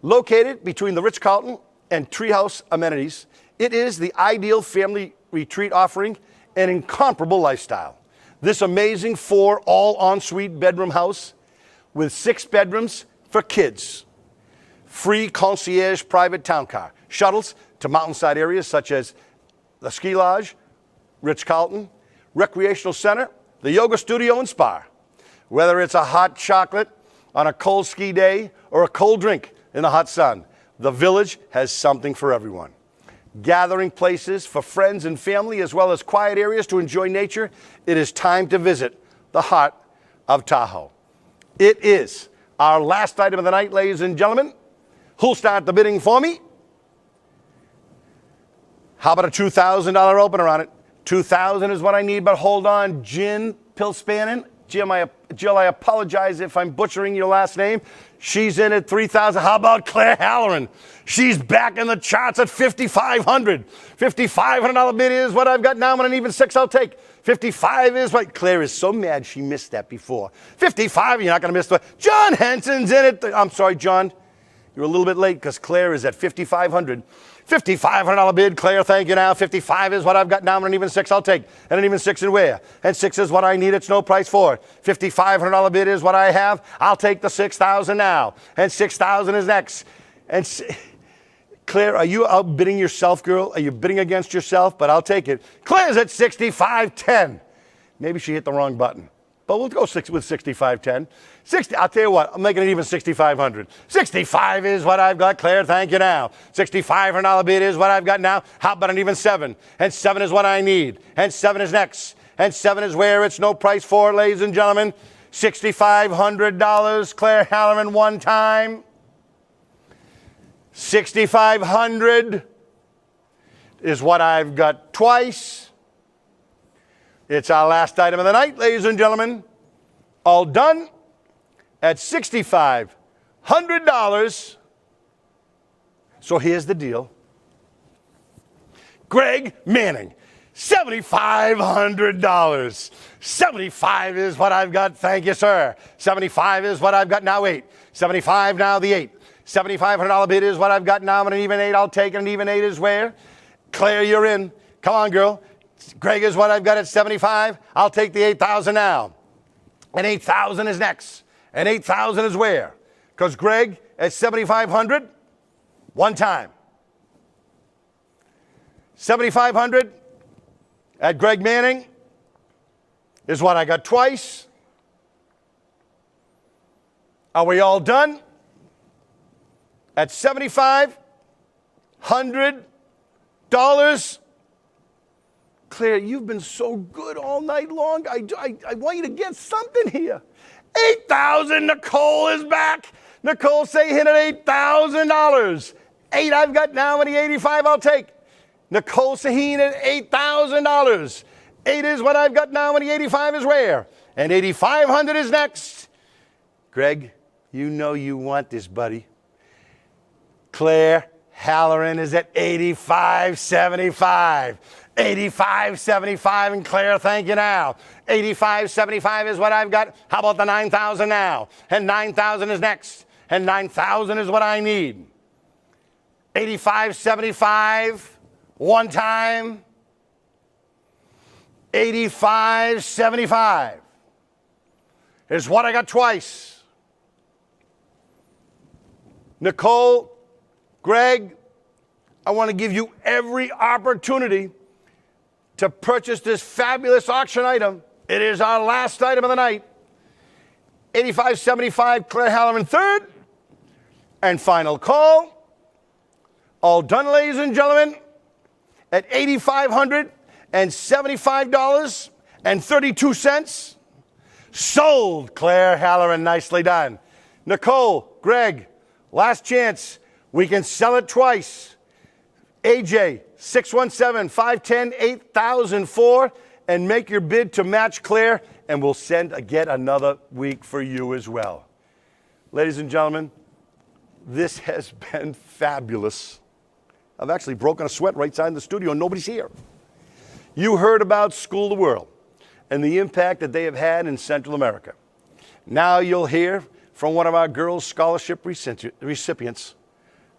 Located between the Ritz-Carlton and Treehouse amenities, it is the ideal family retreat offering an incomparable lifestyle. This amazing 4 all-ensuite bedroom house with 6 bedrooms for kids. Free concierge private town car. Shuttles to mountainside areas such as the ski lodge, Ritz-Carlton, recreational center, the yoga studio and spa. Whether it's a hot chocolate on a cold ski day or a cold drink in the hot sun, the village has something for everyone. Gathering places for friends and family, as well as quiet areas to enjoy nature, it is time to visit the heart of Tahoe. It is our last item of the night, ladies and gentlemen. Who'll start the bidding for me? How about a $2,000 opener on it? $2,000 is what I need, but hold on. Jen Pilspanen. Jill, I apologize if I'm butchering your last name. She's in at $3,000. How about Claire Halloran? She's back in the charts at $5,500. $5,500 bid is what I've got now, and an even 6 I'll take. 55 is what Claire is so mad she missed that before. 55, you're not going to miss the. John Henson's in it. I'm sorry, John. You're a little bit late because Claire is at $5,500. $5,500 bid, Claire, thank you now. 55 is what I've got now, and an even 6 I'll take. And an even 6 in where? And 6 is what I need, it's no price for it. $5,500 bid is what I have. I'll take the 6,000 now. And 6,000 is next. And Claire, are you outbidding yourself, girl? Are you bidding against yourself? But I'll take it. Claire's at 65.10. Maybe she hit the wrong button. But we'll go with 65.10. 60, I'll tell you what, I'm making it even 6,500. 65 is what I've got, Claire, thank you now. $6,500 bid is what I've got now. How about an even 7? And 7 is what I need. And 7 is next. And 7 is where it's no price for, ladies and gentlemen. $6,500, Claire Halloran, one time. 6,500 is what I've got twice. It's our last item of the night, ladies and gentlemen. All done at $6,500. So here's the deal. Greg Manning, $7,500. 75 is what I've got. Thank you, sir. 75 is what I've got now. 8. 75 now. The 8. $7,500 bid is what I've got now. And an even 8, I'll take it. An even 8 is where? Claire, you're in. Come on, girl. Greg is what I've got at 75. I'll take the 8,000 now. And 8,000 is next. And 8,000 is where? Because Greg at 7,500, one time. 7,500 at Greg Manning is what I got twice. Are we all done? At $7,500. Claire, you've been so good all night long. I want you to get something here. 8,000. Nicole is back. Nicole say hit at $8,000. 8 I've got now, and the 85 I'll take. Nicole Saheen at $8,000. 8 is what I've got now, and the 85 is where? And 8,500 is next. Greg, you know you want this, buddy. Claire Halloran is at 85.75. 85.75, and Claire, thank you now. 85.75 is what I've got. How about the 9,000 now? And 9,000 is next. And 9,000 is what I need. 85.75, one time. 85.75 is what I got twice. Nicole, Greg, I want to give you every opportunity to purchase this fabulous auction item. It is our last item of the night. 85.75, Claire Halloran, third. And final call. All done, ladies and gentlemen, at $8,575.32. Sold, Claire Halloran, nicely done. Nicole, Greg, last chance. We can sell it twice. AJ, 617-510-8004, and make your bid to match Claire, and we'll send again another week for you as well. Ladies and gentlemen, this has been fabulous. I've actually broken a sweat right inside the studio, and nobody's here. You heard about School the World and the impact that they have had in Central America. Now you'll hear from one of our girls' scholarship recipients,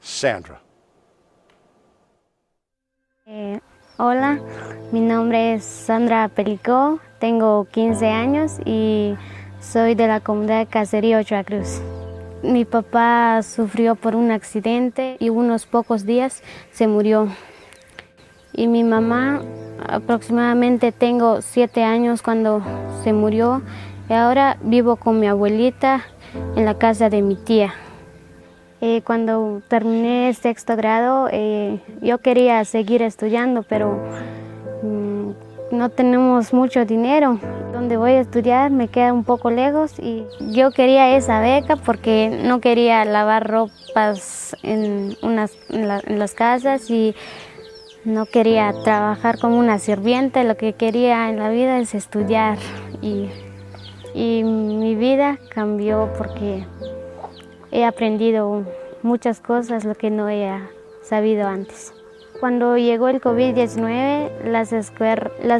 Sandra. Hola, mi nombre es Sandra Pelicó, tengo 15 años y soy de la comunidad de Caserío Ochoa Cruz. Mi papá sufrió por un accidente y unos pocos días se murió. Y mi mamá, aproximadamente tengo 7 años cuando se murió y ahora vivo con mi abuelita en la casa de mi tía. Cuando terminé sexto grado, yo quería seguir estudiando, pero no tenemos mucho dinero. Donde voy a estudiar me queda un poco lejos y yo quería esa beca porque no quería lavar ropas en las casas y no quería trabajar como una sirvienta. Lo que quería en la vida es estudiar y mi vida cambió porque he aprendido muchas cosas, lo que no había sabido antes. Cuando llegó el COVID-19, las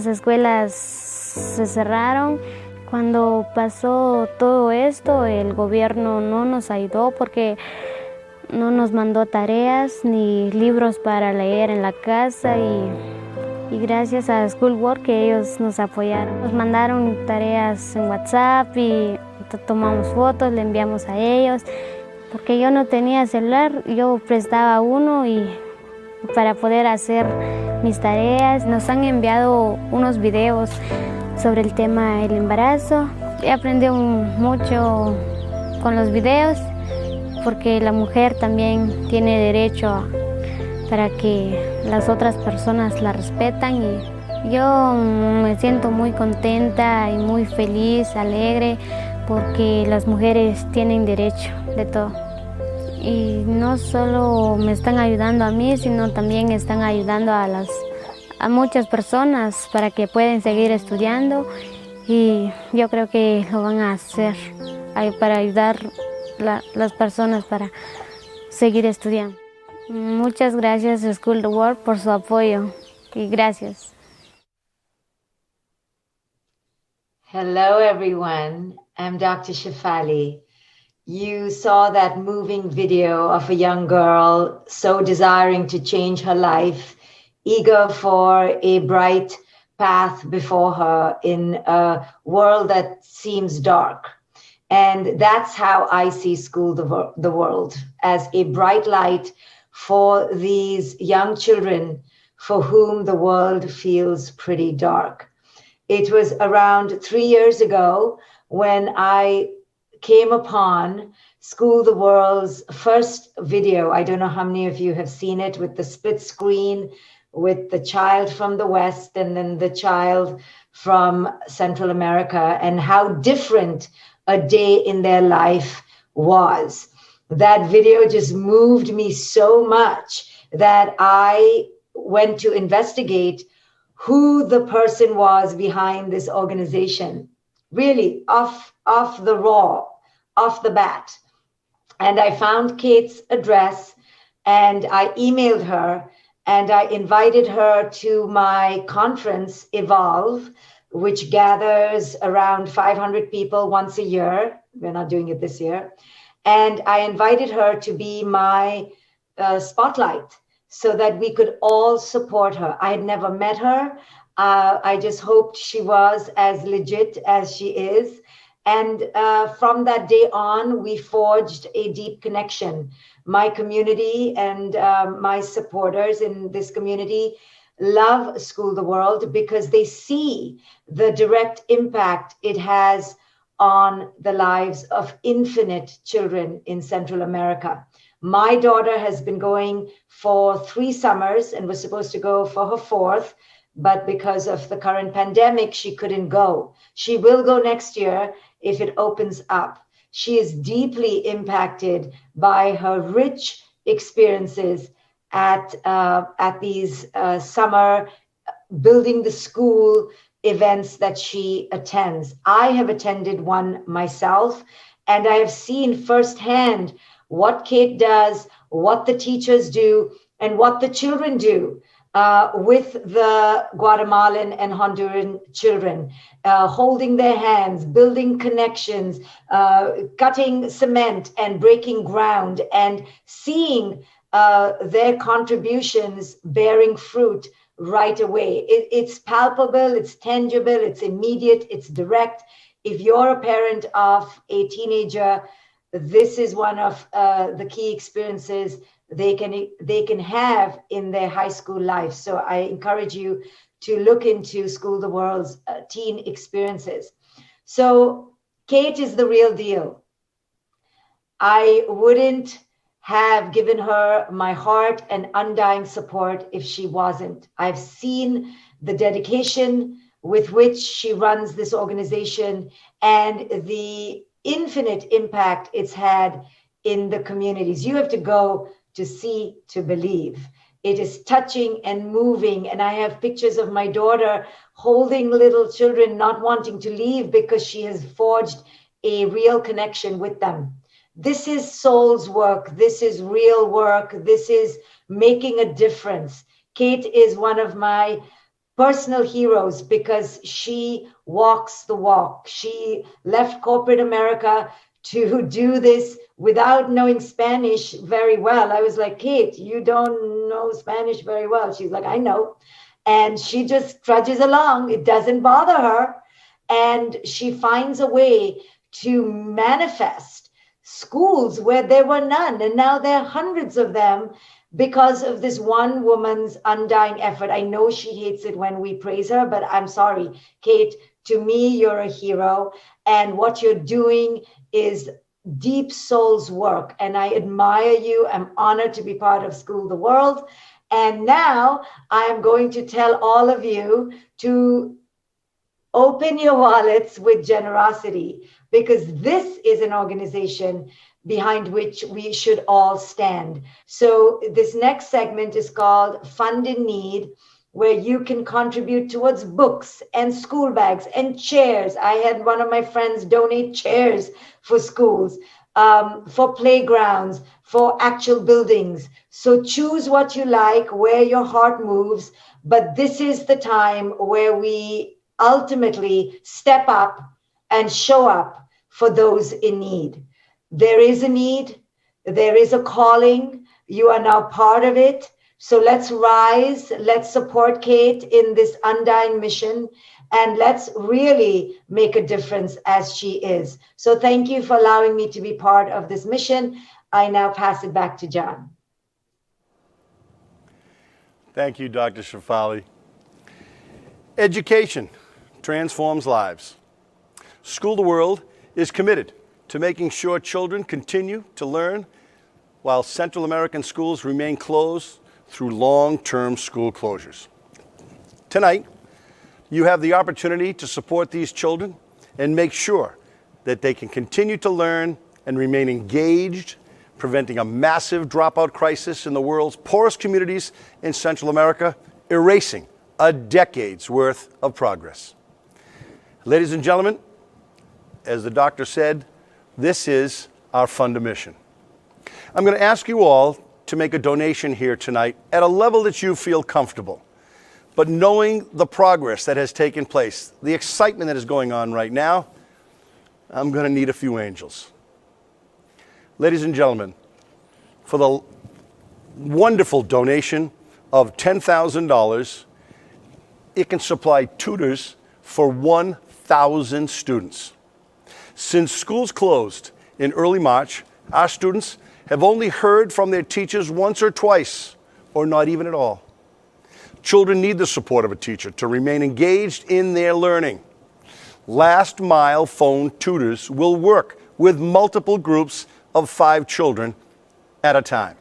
escuelas se cerraron. Cuando pasó todo esto, el gobierno no nos ayudó porque no nos mandó tareas ni libros para leer en la casa y gracias a Schoolwork que ellos nos apoyaron. Nos mandaron tareas en WhatsApp y tomamos fotos, le enviamos a ellos Porque yo no tenía celular, yo prestaba uno y para poder hacer mis tareas. Nos han enviado unos videos sobre el tema del embarazo. He aprendido mucho con los videos porque la mujer también tiene derecho para que las otras personas la respetan y yo me siento muy contenta y muy feliz, alegre porque las mujeres tienen derecho de todo. Y no solo me están ayudando a mí, sino también están ayudando a muchas personas para que puedan seguir estudiando y yo creo que lo van a hacer para ayudar a las personas para seguir estudiando. Muchas gracias School the World por su apoyo y gracias. Hello, everyone. I'm Dr. Shefali. You saw that moving video of a young girl so desiring to change her life, eager for a bright path before her in a world that seems dark. And that's how I see School the World, as a bright light for these young children for whom the world feels pretty dark. It was around 3 years ago when I came upon School the World's first video. I don't know how many of you have seen it, with the split screen, with the child from the West and then the child from Central America, and how different a day in their life was. That video just moved me so much that I went to investigate who the person was behind this organization, really off the bat. And I found Kate's address and I emailed her and I invited her to my conference, Evolve, which gathers around 500 people once a year. We're not doing it this year. And I invited her to be my spotlight so that we could all support her. I had never met her. I just hoped she was as legit as she is. And from that day on, we forged a deep connection. My community and my supporters in this community love School the World because they see the direct impact it has on the lives of infinite children in Central America. My daughter has been going for 3 summers and was supposed to go for her 4th, but because of the current pandemic, she couldn't go. She will go next year if it opens up. She is deeply impacted by her rich experiences at these summer building the school events that she attends. I have attended one myself, and I have seen firsthand what Kate does, what the teachers do, and what the children do with the Guatemalan and Honduran children, holding their hands, building connections, cutting cement and breaking ground, and seeing their contributions bearing fruit right away. It's palpable, it's tangible, it's immediate, it's direct. If you're a parent of a teenager, this is one of the key experiences they can have in their high school life. So I encourage you to look into School the World's teen experiences. So Kate is the real deal. I wouldn't have given her my heart and undying support if she wasn't. I've seen the dedication with which she runs this organization and the infinite impact it's had in the communities. You have to go to see to believe. It is touching and moving. And I have pictures of my daughter holding little children, not wanting to leave because she has forged a real connection with them. This is soul's work. This is real work. This is making a difference. Kate is one of my personal heroes because she walks the walk. She left corporate America to do this without knowing Spanish very well. I was like, Kate, you don't know Spanish very well. She's like, I know. And she just trudges along. It doesn't bother her. And she finds a way to manifest schools where there were none. And now there are hundreds of them because of this one woman's undying effort. I know she hates it when we praise her, but I'm sorry, Kate, to me, you're a hero. And what you're doing is deep soul's work. And I admire you. I'm honored to be part of School the World. And now I'm going to tell all of you to open your wallets with generosity, because this is an organization behind which we should all stand. So this next segment is called Fund in Need, where you can contribute towards books and school bags and chairs. I had one of my friends donate chairs for schools, for playgrounds, for actual buildings. So choose what you like, where your heart moves. But this is the time where we ultimately step up and show up for those in need. There is a need. There is a calling. You are now part of it. So let's rise. Let's support Kate in this undying mission. And let's really make a difference as she is. So thank you for allowing me to be part of this mission. I now pass it back to John. Thank you, Dr. Shefali. Education transforms lives. School the World is committed to making sure children continue to learn while Central American schools remain closed through long-term school closures. Tonight, you have the opportunity to support these children and make sure that they can continue to learn and remain engaged, preventing a massive dropout crisis in the world's poorest communities in Central America, erasing a decade's worth of progress. Ladies and gentlemen, as the doctor said, this is our fund a mission. I'm going to ask you all to make a donation here tonight at a level that you feel comfortable. But knowing the progress that has taken place, the excitement that is going on right now, I'm going to need a few angels. Ladies and gentlemen, for the wonderful donation of $10,000, it can supply tutors for 1,000 students. Since schools closed in early March, our students have only heard from their teachers once or twice, or not even at all. Children need the support of a teacher to remain engaged in their learning. Last mile phone tutors will work with multiple groups of 5 children at a time.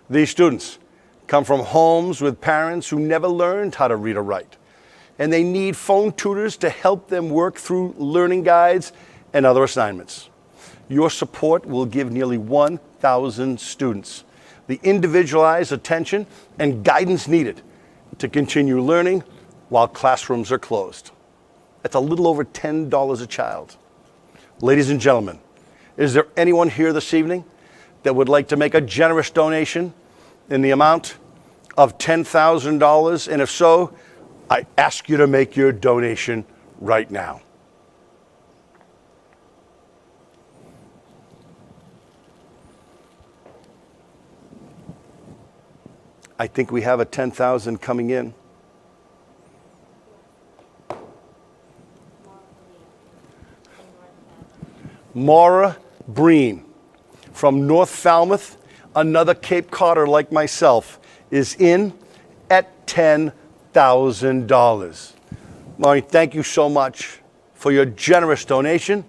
These students come from homes with parents who never learned how to read or write, and they need phone tutors to help them work through learning guides and other assignments. Your support will give nearly 1,000 students the individualized attention and guidance needed to continue learning while classrooms are closed. That's a little over $10 a child. Ladies and gentlemen, is there anyone here this evening that would like to make a generous donation in the amount of $10,000? And if so, I ask you to make your donation right now. I think we have a 10,000 coming in. Maura Breen from North Falmouth, another Cape Codder like myself, is in at $10,000. Maureen, thank you so much for your generous donation.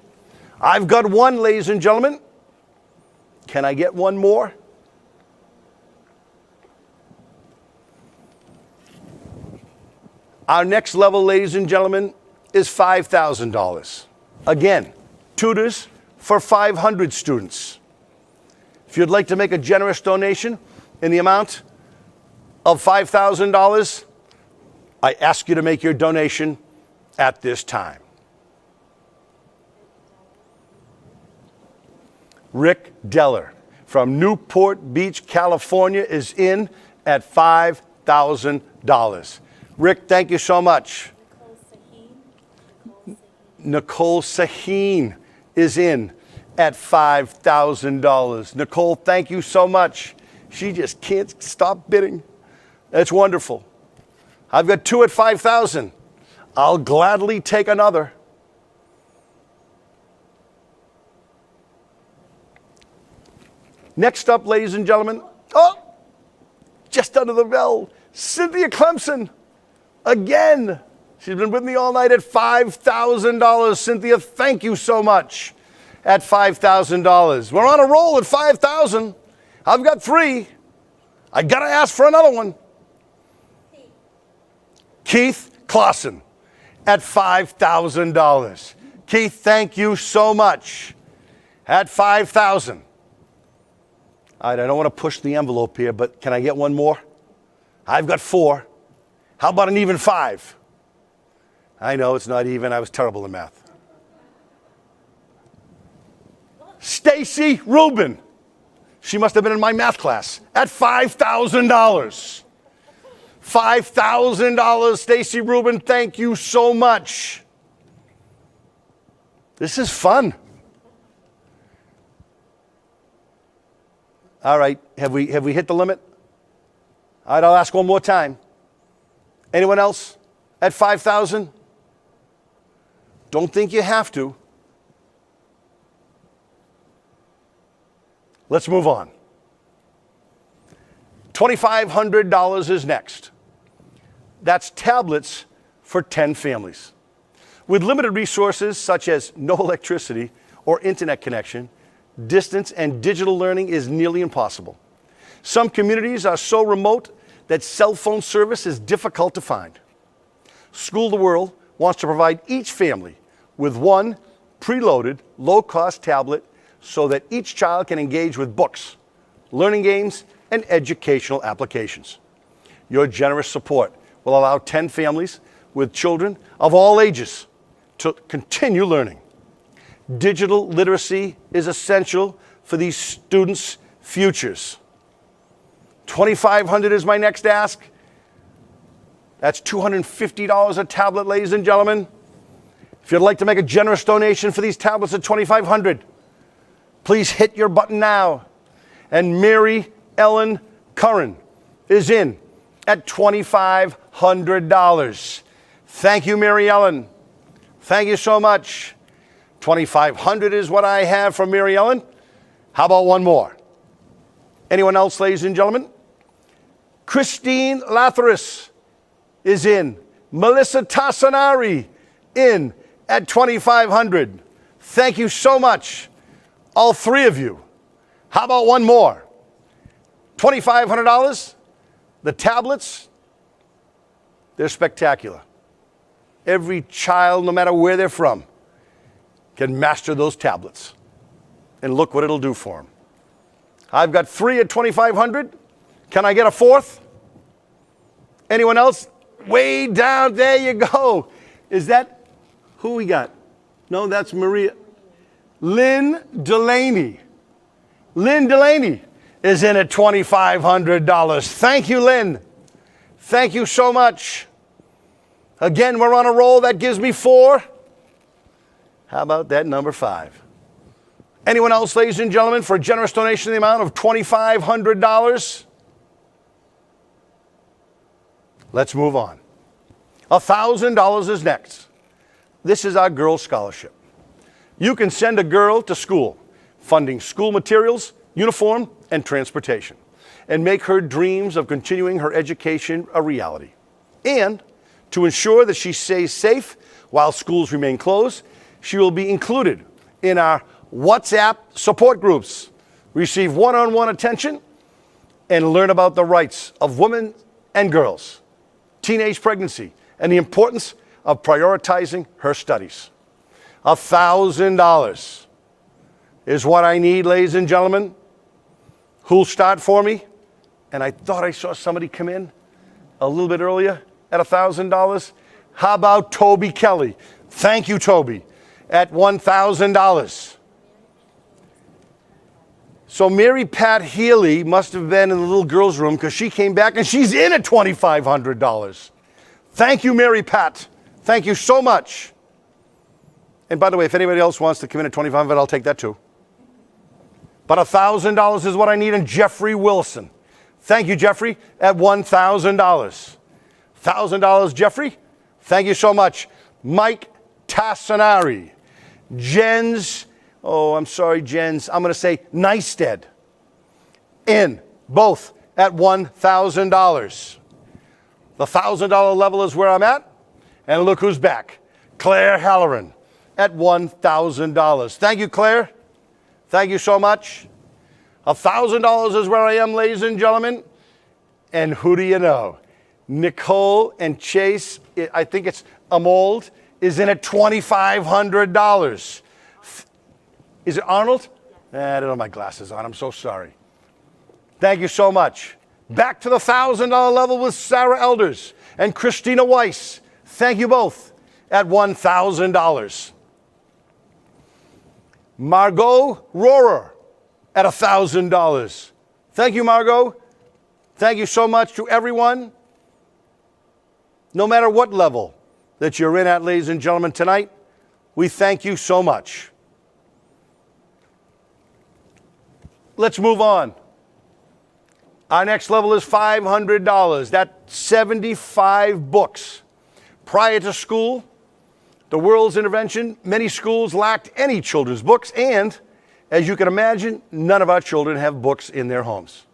I've got one, ladies and gentlemen. Can I get one more? Our next level, ladies and gentlemen, is $5,000. Again, tutors for 500 students. If you'd like to make a generous donation in the amount of $5,000, I ask you to make your donation at this time. Rick Deller from Newport Beach, California is in at $5,000. Rick, thank you so much. Nicole Saheen is in at $5,000. Nicole, thank you so much. She just can't stop bidding. That's wonderful. I've got 2 at $5,000. I'll gladly take another. Next up, ladies and gentlemen, just under the bell, Cynthia Clemson. Again, she's been with me all night at $5,000. Cynthia, thank you so much. At $5,000. We're on a roll at $5,000. I've got 3. I got to ask for another one. Keith Clausen at $5,000. Keith, thank you so much. At $5,000. All right, I don't want to push the envelope here, but can I get one more? I've got 4. How about an even 5? I know it's not even. I was terrible in math. Stacy Rubin. She must have been in my math class at $5,000. $5,000, Stacy Rubin. Thank you so much. This is fun. All right, have we hit the limit? All right, I'll ask one more time. Anyone else at $5,000? Don't think you have to. Let's move on. $2,500 is next. That's tablets for 10 families. With limited resources such as no electricity or internet connection, distance and digital learning is nearly impossible. Some communities are so remote that cell phone service is difficult to find. School the World wants to provide each family with one preloaded, low-cost tablet so that each child can engage with books, learning games, and educational applications. Your generous support will allow 10 families with children of all ages to continue learning. Digital literacy is essential for these students' futures. $2,500 is my next ask. That's $250 a tablet, ladies and gentlemen. If you'd like to make a generous donation for these tablets at $2,500, please hit your button now. And Mary Ellen Curran is in at $2,500. Thank you, Mary Ellen. Thank you so much. $2,500 is what I have from Mary Ellen. How about one more? Anyone else, ladies and gentlemen? Christine Lathris is in. Melissa Tassanari in at $2,500. Thank you so much, all 3 of you. How about one more? $2,500. The tablets, they're spectacular. Every child, no matter where they're from, can master those tablets. And look what it'll do for them. I've got 3 at $2,500. Can I get a 4th? Anyone else? Way down, there you go. Is that, who we got? No, that's Maria. Lynn Delaney. Lynn Delaney is in at $2,500. Thank you, Lynn. Thank you so much. Again, we're on a roll. That gives me 4. How about that number 5? Anyone else, ladies and gentlemen, for a generous donation in the amount of $2,500? Let's move on. $1,000 is next. This is our girls' scholarship. You can send a girl to school, funding school materials, uniform, and transportation, and make her dreams of continuing her education a reality. And to ensure that she stays safe while schools remain closed, she will be included in our WhatsApp support groups, receive one-on-one attention, and learn about the rights of women and girls, teenage pregnancy, and the importance of prioritizing her studies. $1,000 is what I need, ladies and gentlemen. Who'll start for me? And I thought I saw somebody come in a little bit earlier at $1,000. How about Toby Kelly? Thank you, Toby, at $1,000. So Mary Pat Healy must have been in the little girl's room because she came back and she's in at $2,500. Thank you, Mary Pat. Thank you so much. And by the way, if anybody else wants to come in at $2,500, I'll take that too. But $1,000 is what I need. And Jeffrey Wilson. Thank you, Jeffrey, at $1,000. $1,000, Jeffrey. Thank you so much. Mike Tassanari. Jens, I'm going to say Neisted. in, both at $1,000. The $1,000 level is where I'm at, and look who's back. Claire Halloran at $1,000. Thank you, Claire. Thank you so much. $1,000 is where I am, ladies and gentlemen. And who do you know? Nicole and Chase, I think it's Amold, is in at $2,500. Is it Arnold? I don't have my glasses on. I'm so sorry. Thank you so much. Back to the $1,000 level with Sarah Elders and Christina Weiss. Thank you both at $1,000. Margot Rohrer at $1,000. Thank you, Margot. Thank you so much to everyone. No matter what level that you're in at, ladies and gentlemen, tonight, we thank you so much. Let's move on. Our next level is $500. That's 75 books. Prior to school, the world's intervention, many schools lacked any children's books, and as you can imagine, none of our children have books in their homes.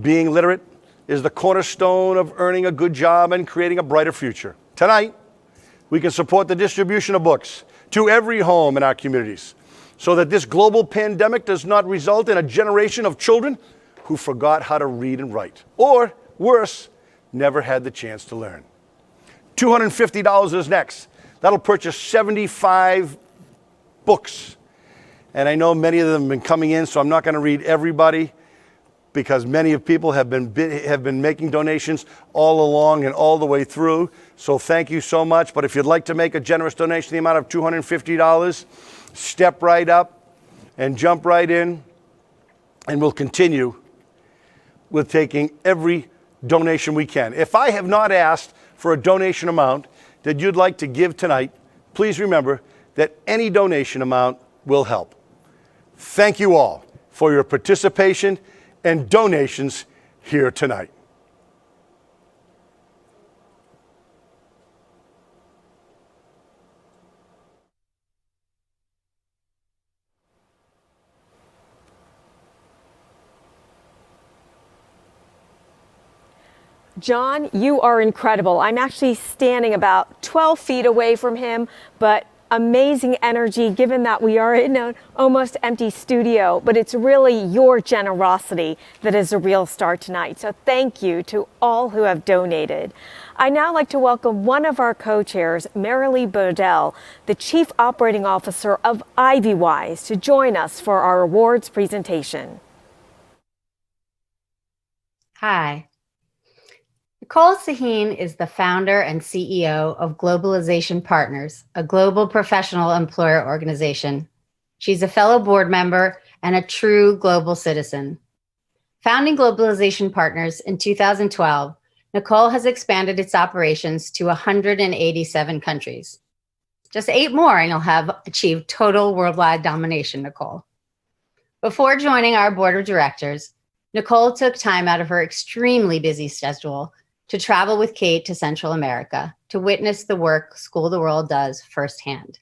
Being literate is the cornerstone of earning a good job and creating a brighter future. Tonight, we can support the distribution of books to every home in our communities so that this global pandemic does not result in a generation of children who forgot how to read and write, or worse, never had the chance to learn. $250 is next. That'll purchase 75 books. And I know many of them have been coming in, so I'm not going to read everybody because many of people have been making donations all along and all the way through. So thank you so much. But if you'd like to make a generous donation, the amount of $250, step right up and jump right in. And we'll continue with taking every donation we can. If I have not asked for a donation amount that you'd like to give tonight, please remember that any donation amount will help. Thank you all for your participation and donations here tonight. John, you are incredible. I'm actually standing about 12 feet away from him, but amazing energy given that we are in an almost empty studio, but it's really your generosity that is a real star tonight. So thank you to all who have donated. I'd now like to welcome one of our co-chairs, Marilee Bodell, the Chief Operating Officer of Ivywise, to join us for our awards presentation. Hi. Nicole Sahin is the founder and CEO of Globalization Partners, a global professional employer organization. She's a fellow board member and a true global citizen. Founding Globalization Partners in 2012, Nicole has expanded its operations to 187 countries. Just 8 more and you'll have achieved total worldwide domination, Nicole. Before joining our board of directors, Nicole took time out of her extremely busy schedule to travel with Kate to Central America to witness the work School the World does firsthand.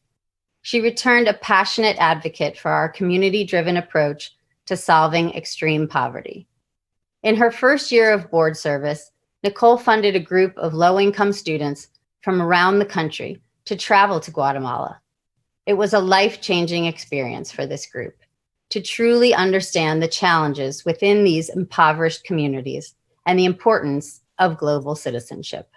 She returned a passionate advocate for our community-driven approach to solving extreme poverty. In her first year of board service, Nicole funded a group of low-income students from around the country to travel to Guatemala. It was a life-changing experience for this group to truly understand the challenges within these impoverished communities and the importance of global citizenship.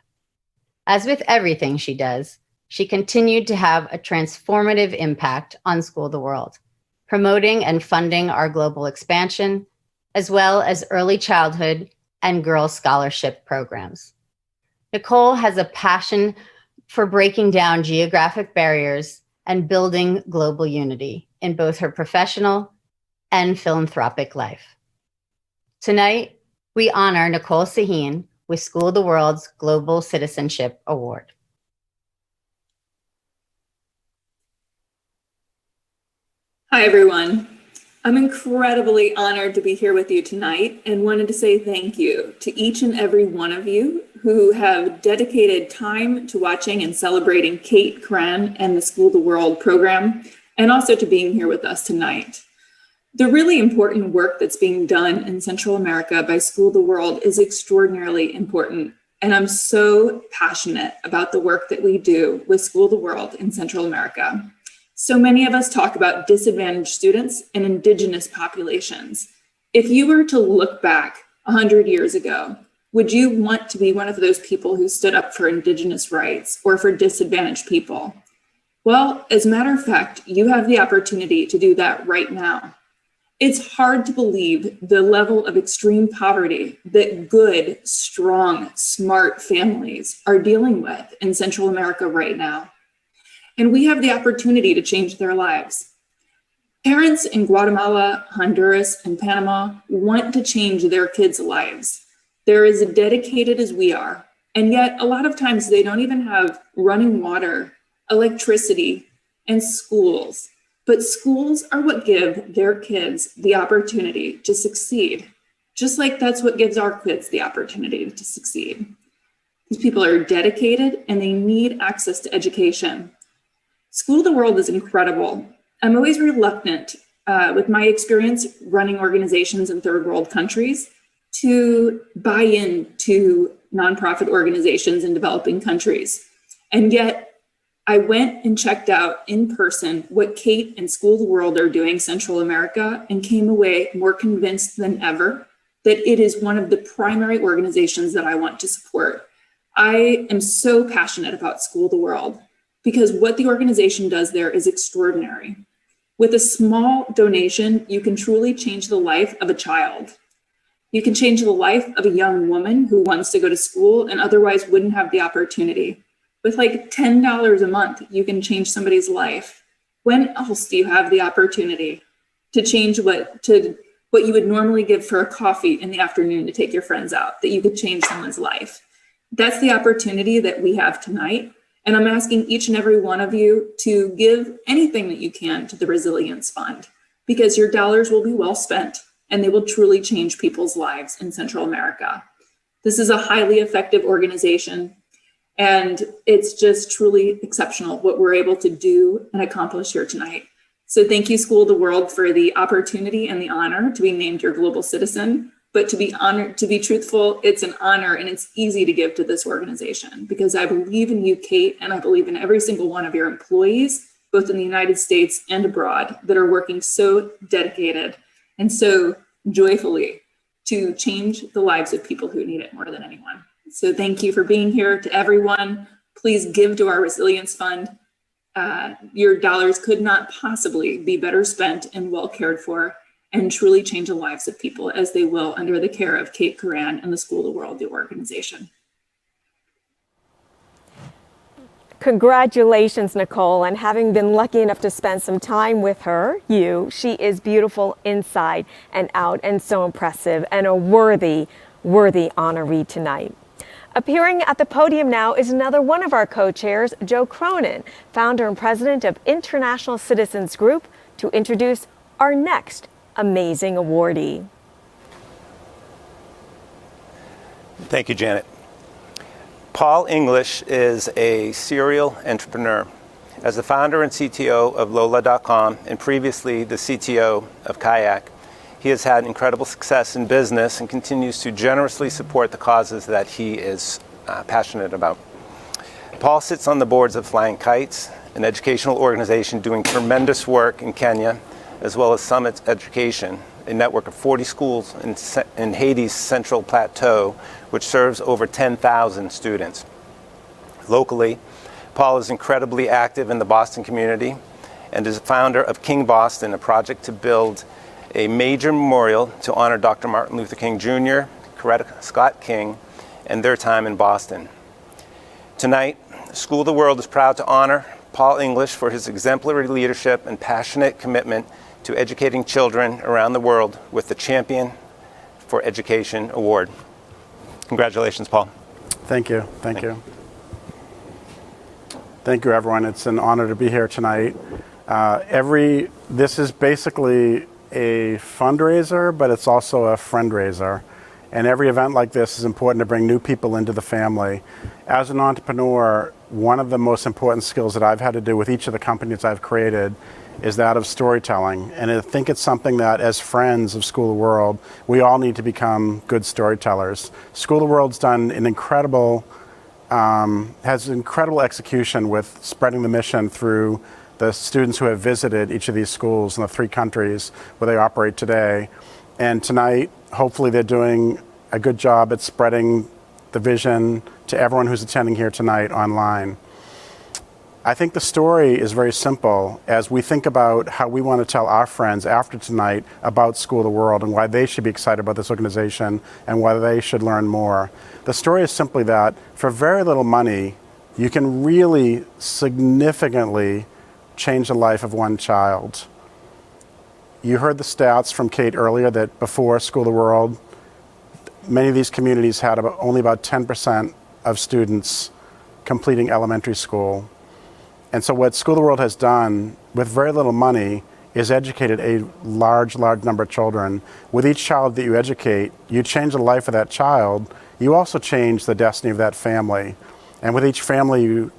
As with everything she does, she continued to have a transformative impact on School the World, promoting and funding our global expansion, as well as early childhood and girls' scholarship programs. Nicole has a passion for breaking down geographic barriers and building global unity in both her professional and philanthropic life. Tonight, we honor Nicole Sahin with School the World's Global Citizenship Award. Hi, everyone. I'm incredibly honored to be here with you tonight and wanted to say thank you to each and every one of you who have dedicated time to watching and celebrating Kate Kren and the School the World program, and also to being here with us tonight. The really important work that's being done in Central America by School the World is extraordinarily important. And I'm so passionate about the work that we do with School the World in Central America. So many of us talk about disadvantaged students and indigenous populations. If you were to look back 100 years ago, would you want to be one of those people who stood up for indigenous rights or for disadvantaged people? Well, as a matter of fact, you have the opportunity to do that right now. It's hard to believe the level of extreme poverty that good, strong, smart families are dealing with in Central America right now. And we have the opportunity to change their lives. Parents in Guatemala, Honduras, and Panama want to change their kids' lives. They're as dedicated as we are, and yet a lot of times they don't even have running water, electricity, and schools. But schools are what give their kids the opportunity to succeed, just like that's what gives our kids the opportunity to succeed. These people are dedicated and they need access to education. School the World is incredible. I'm always reluctant, with my experience running organizations in third world countries, to buy into nonprofit organizations in developing countries. And yet, I went and checked out in person what Kate and School the World are doing in Central America and came away more convinced than ever that it is one of the primary organizations that I want to support. I am so passionate about School the World because what the organization does there is extraordinary. With a small donation, you can truly change the life of a child. You can change the life of a young woman who wants to go to school and otherwise wouldn't have the opportunity. With like $10 a month, you can change somebody's life. When else do you have the opportunity to change what you would normally give for a coffee in the afternoon to take your friends out, that you could change someone's life? That's the opportunity that we have tonight. And I'm asking each and every one of you to give anything that you can to the Resilience Fund, because your dollars will be well spent and they will truly change people's lives in Central America. This is a highly effective organization, and it's just truly exceptional what we're able to do and accomplish here tonight. So thank you, School the World, for the opportunity and the honor to be named your global citizen. But to be honored, to be truthful, it's an honor and it's easy to give to this organization because I believe in you, Kate, and I believe in every single one of your employees, both in the United States and abroad, that are working so dedicated and so joyfully to change the lives of people who need it more than anyone. So thank you for being here. To everyone, please give to our Resilience Fund. Your dollars could not possibly be better spent and well cared for, and truly change the lives of people as they will under the care of Kate Coran and the School the World, the organization. Congratulations, Nicole, and having been lucky enough to spend some time with her, she is beautiful inside and out and so impressive and a worthy honoree tonight. Appearing at the podium now is another one of our co-chairs, Joe Cronin, founder and president of International Citizens Group, to introduce our next amazing awardee. Thank you, Janet. Paul English is a serial entrepreneur. As the founder and CTO of Lola.com and previously the CTO of Kayak, he has had incredible success in business and continues to generously support the causes that he is passionate about. Paul sits on the boards of Flying Kites, an educational organization doing tremendous work in Kenya, as well as Summit Education, a network of 40 schools in Haiti's Central Plateau, which serves over 10,000 students. Locally, Paul is incredibly active in the Boston community and is a founder of King Boston, a project to build a major memorial to honor Dr. Martin Luther King Jr., Coretta Scott King, and their time in Boston. Tonight, School the World is proud to honor Paul English for his exemplary leadership and passionate commitment to educating children around the world with the Champion for Education Award. Congratulations, Paul. Thank you. Thank you. Thank you, everyone. It's an honor to be here tonight. This is basically a fundraiser, but it's also a friend-raiser. And every event like this is important to bring new people into the family. As an entrepreneur, one of the most important skills that I've had to do with each of the companies I've created is that of storytelling. And I think it's something that, as friends of School of the World, we all need to become good storytellers. School of the World's done an incredible, has incredible execution with spreading the mission through the students who have visited each of these schools in the 3 countries where they operate today. And tonight, hopefully they're doing a good job at spreading the vision to everyone who's attending here tonight online. I think the story is very simple as we think about how we want to tell our friends after tonight about School of the World and why they should be excited about this organization and why they should learn more. The story is simply that for very little money, you can really significantly change the life of one child. You heard the stats from Kate earlier that before School of the World, many of these communities had only about 10% of students completing elementary school. And so what School of the World has done with very little money is educated a large number of children. With each child that you educate, you change the life of that child. You also change the destiny of that family. And with each family you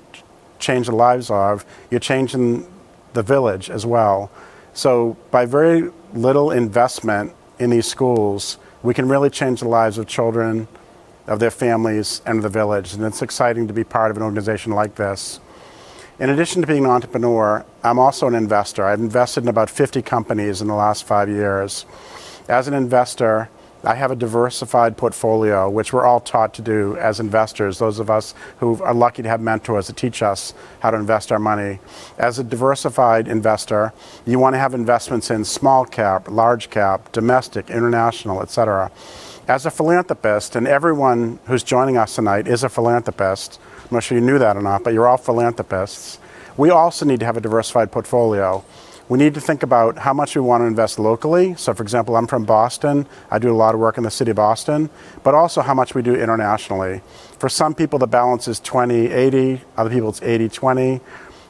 change the lives of, you're changing the village as well. So by very little investment in these schools, we can really change the lives of children, of their families, and of the village. And it's exciting to be part of an organization like this. In addition to being an entrepreneur, I'm also an investor. I've invested in about 50 companies in the last 5 years. As an investor, I have a diversified portfolio, which we're all taught to do as investors, those of us who are lucky to have mentors to teach us how to invest our money. As a diversified investor, you want to have investments in small cap, large cap, domestic, international, etc. As a philanthropist, and everyone who's joining us tonight is a philanthropist, I'm not sure you knew that or not, but you're all philanthropists. We also need to have a diversified portfolio. We need to think about how much we want to invest locally. So for example, I'm from Boston. I do a lot of work in the city of Boston, but also how much we do internationally. For some people, the balance is 20-80. Other people, it's 80-20.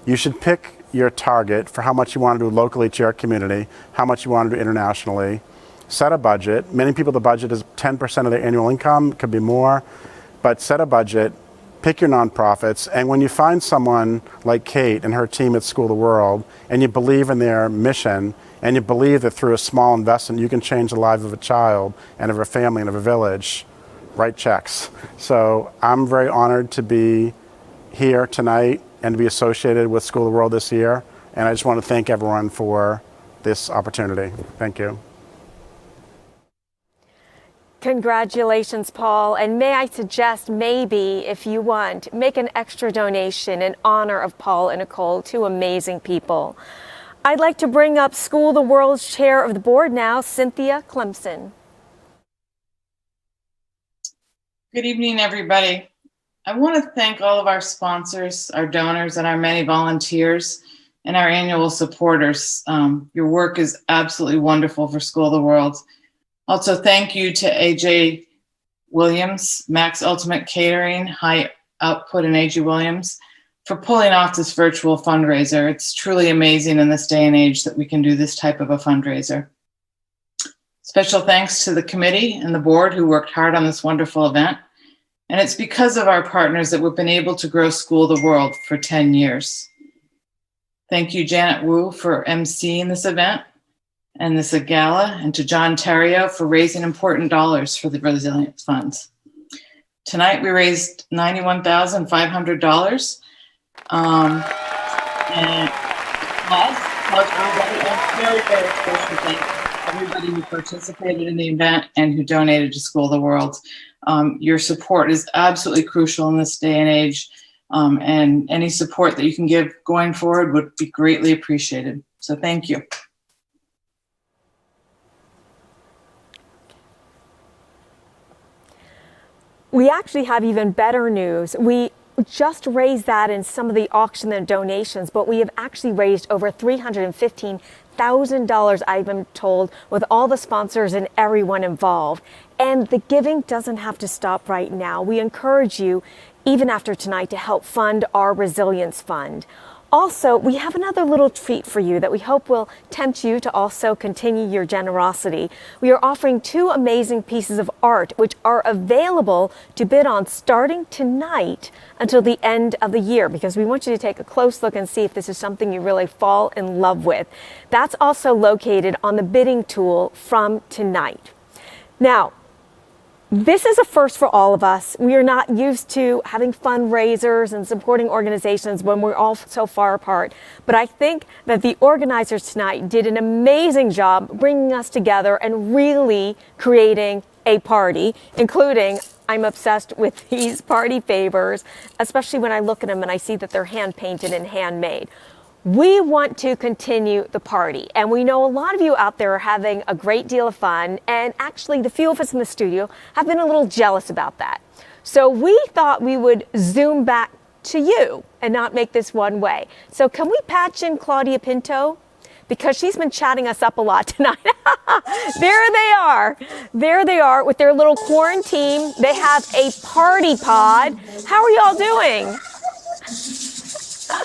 You should pick your target for how much you want to do locally to your community, how much you want to do internationally. Set a budget. Many people, the budget is 10% of their annual income. It could be more, but set a budget. Pick your nonprofits, and when you find someone like Kate and her team at School of the World, and you believe in their mission, and you believe that through a small investment you can change the life of a child and of a family and of a village, write checks. So I'm very honored to be here tonight and to be associated with School of the World this year, and I just want to thank everyone for this opportunity. Thank you. Congratulations, Paul. And may I suggest maybe, if you want, make an extra donation in honor of Paul and Nicole, 2 amazing people. I'd like to bring up School of the World's chair of the board now, Cynthia Clemson. Good evening, everybody. I want to thank all of our sponsors, our donors, and our many volunteers and our annual supporters. Your work is absolutely wonderful for School of the World. Also, thank you to AJ Williams, Max Ultimate Catering, High Output, and AJ Williams for pulling off this virtual fundraiser. It's truly amazing in this day and age that we can do this type of a fundraiser. Special thanks to the committee and the board who worked hard on this wonderful event. And it's because of our partners that we've been able to grow School of the World for 10 years. Thank you, Janet Wu, for emceeing this event and this Gala, and to John Terrio for raising important dollars for the Resilience Funds. Tonight we raised $91,500. And very special thank everybody who participated in the event and who donated to School of the World. Your support is absolutely crucial in this day and age, and any support that you can give going forward would be greatly appreciated. So thank you. We actually have even better news. We just raised that in some of the auction and donations, but we have actually raised over $315,000, I've been told, with all the sponsors and everyone involved. And the giving doesn't have to stop right now. We encourage you, even after tonight, to help fund our Resilience Fund. Also, we have another little treat for you that we hope will tempt you to also continue your generosity. We are offering 2 amazing pieces of art which are available to bid on starting tonight until the end of the year, because we want you to take a close look and see if this is something you really fall in love with. That's also located on the bidding tool from tonight. Now, this is a first for all of us. We are not used to having fundraisers and supporting organizations when we're all so far apart. But I think that the organizers tonight did an amazing job bringing us together and really creating a party, including, I'm obsessed with these party favors, especially when I look at them and I see that they're hand painted and handmade. We want to continue the party, and we know a lot of you out there are having a great deal of fun, and actually the few of us in the studio have been a little jealous about that. So we thought we would zoom back to you and not make this one way. So can we patch in Claudia Pinto? Because she's been chatting us up a lot tonight. There they are. There they are with their little quarantine. They have a party pod. How are y'all doing?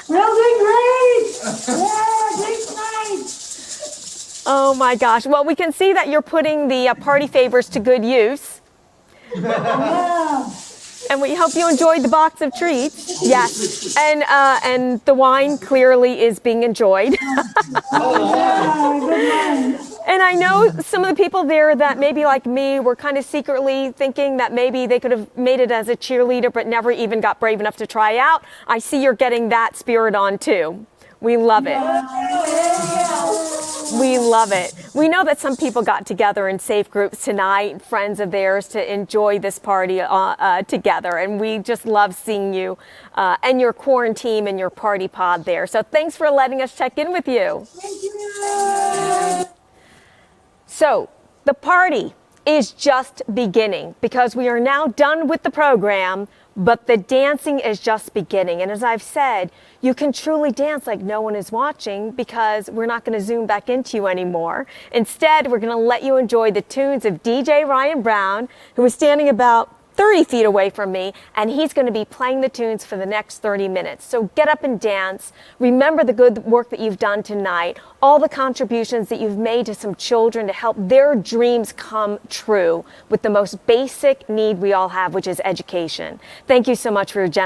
We're doing great! Yeah, doing great! Oh my gosh. Well, we can see that you're putting the party favors to good use. Yeah. And we hope you enjoyed the box of treats. Yes. And the wine clearly is being enjoyed. And I know some of the people there that maybe like me were kind of secretly thinking that maybe they could have made it as a cheerleader but never even got brave enough to try out. I see you're getting that spirit on too. We love it. We love it. We know that some people got together in safe groups tonight, friends of theirs, to enjoy this party together. And we just love seeing you and your quarantine and your party pod there. So thanks for letting us check in with you. Thank you. So the party is just beginning because we are now done with the program, but the dancing is just beginning. And as I've said, you can truly dance like no one is watching because we're not going to zoom back into you anymore. Instead, we're going to let you enjoy the tunes of DJ Ryan Brown, who is standing about 30 feet away from me, and he's going to be playing the tunes for the next 30 minutes. So get up and dance. Remember the good work that you've done tonight, all the contributions that you've made to some children to help their dreams come true with the most basic need we all have, which is education. Thank you so much for your generosity.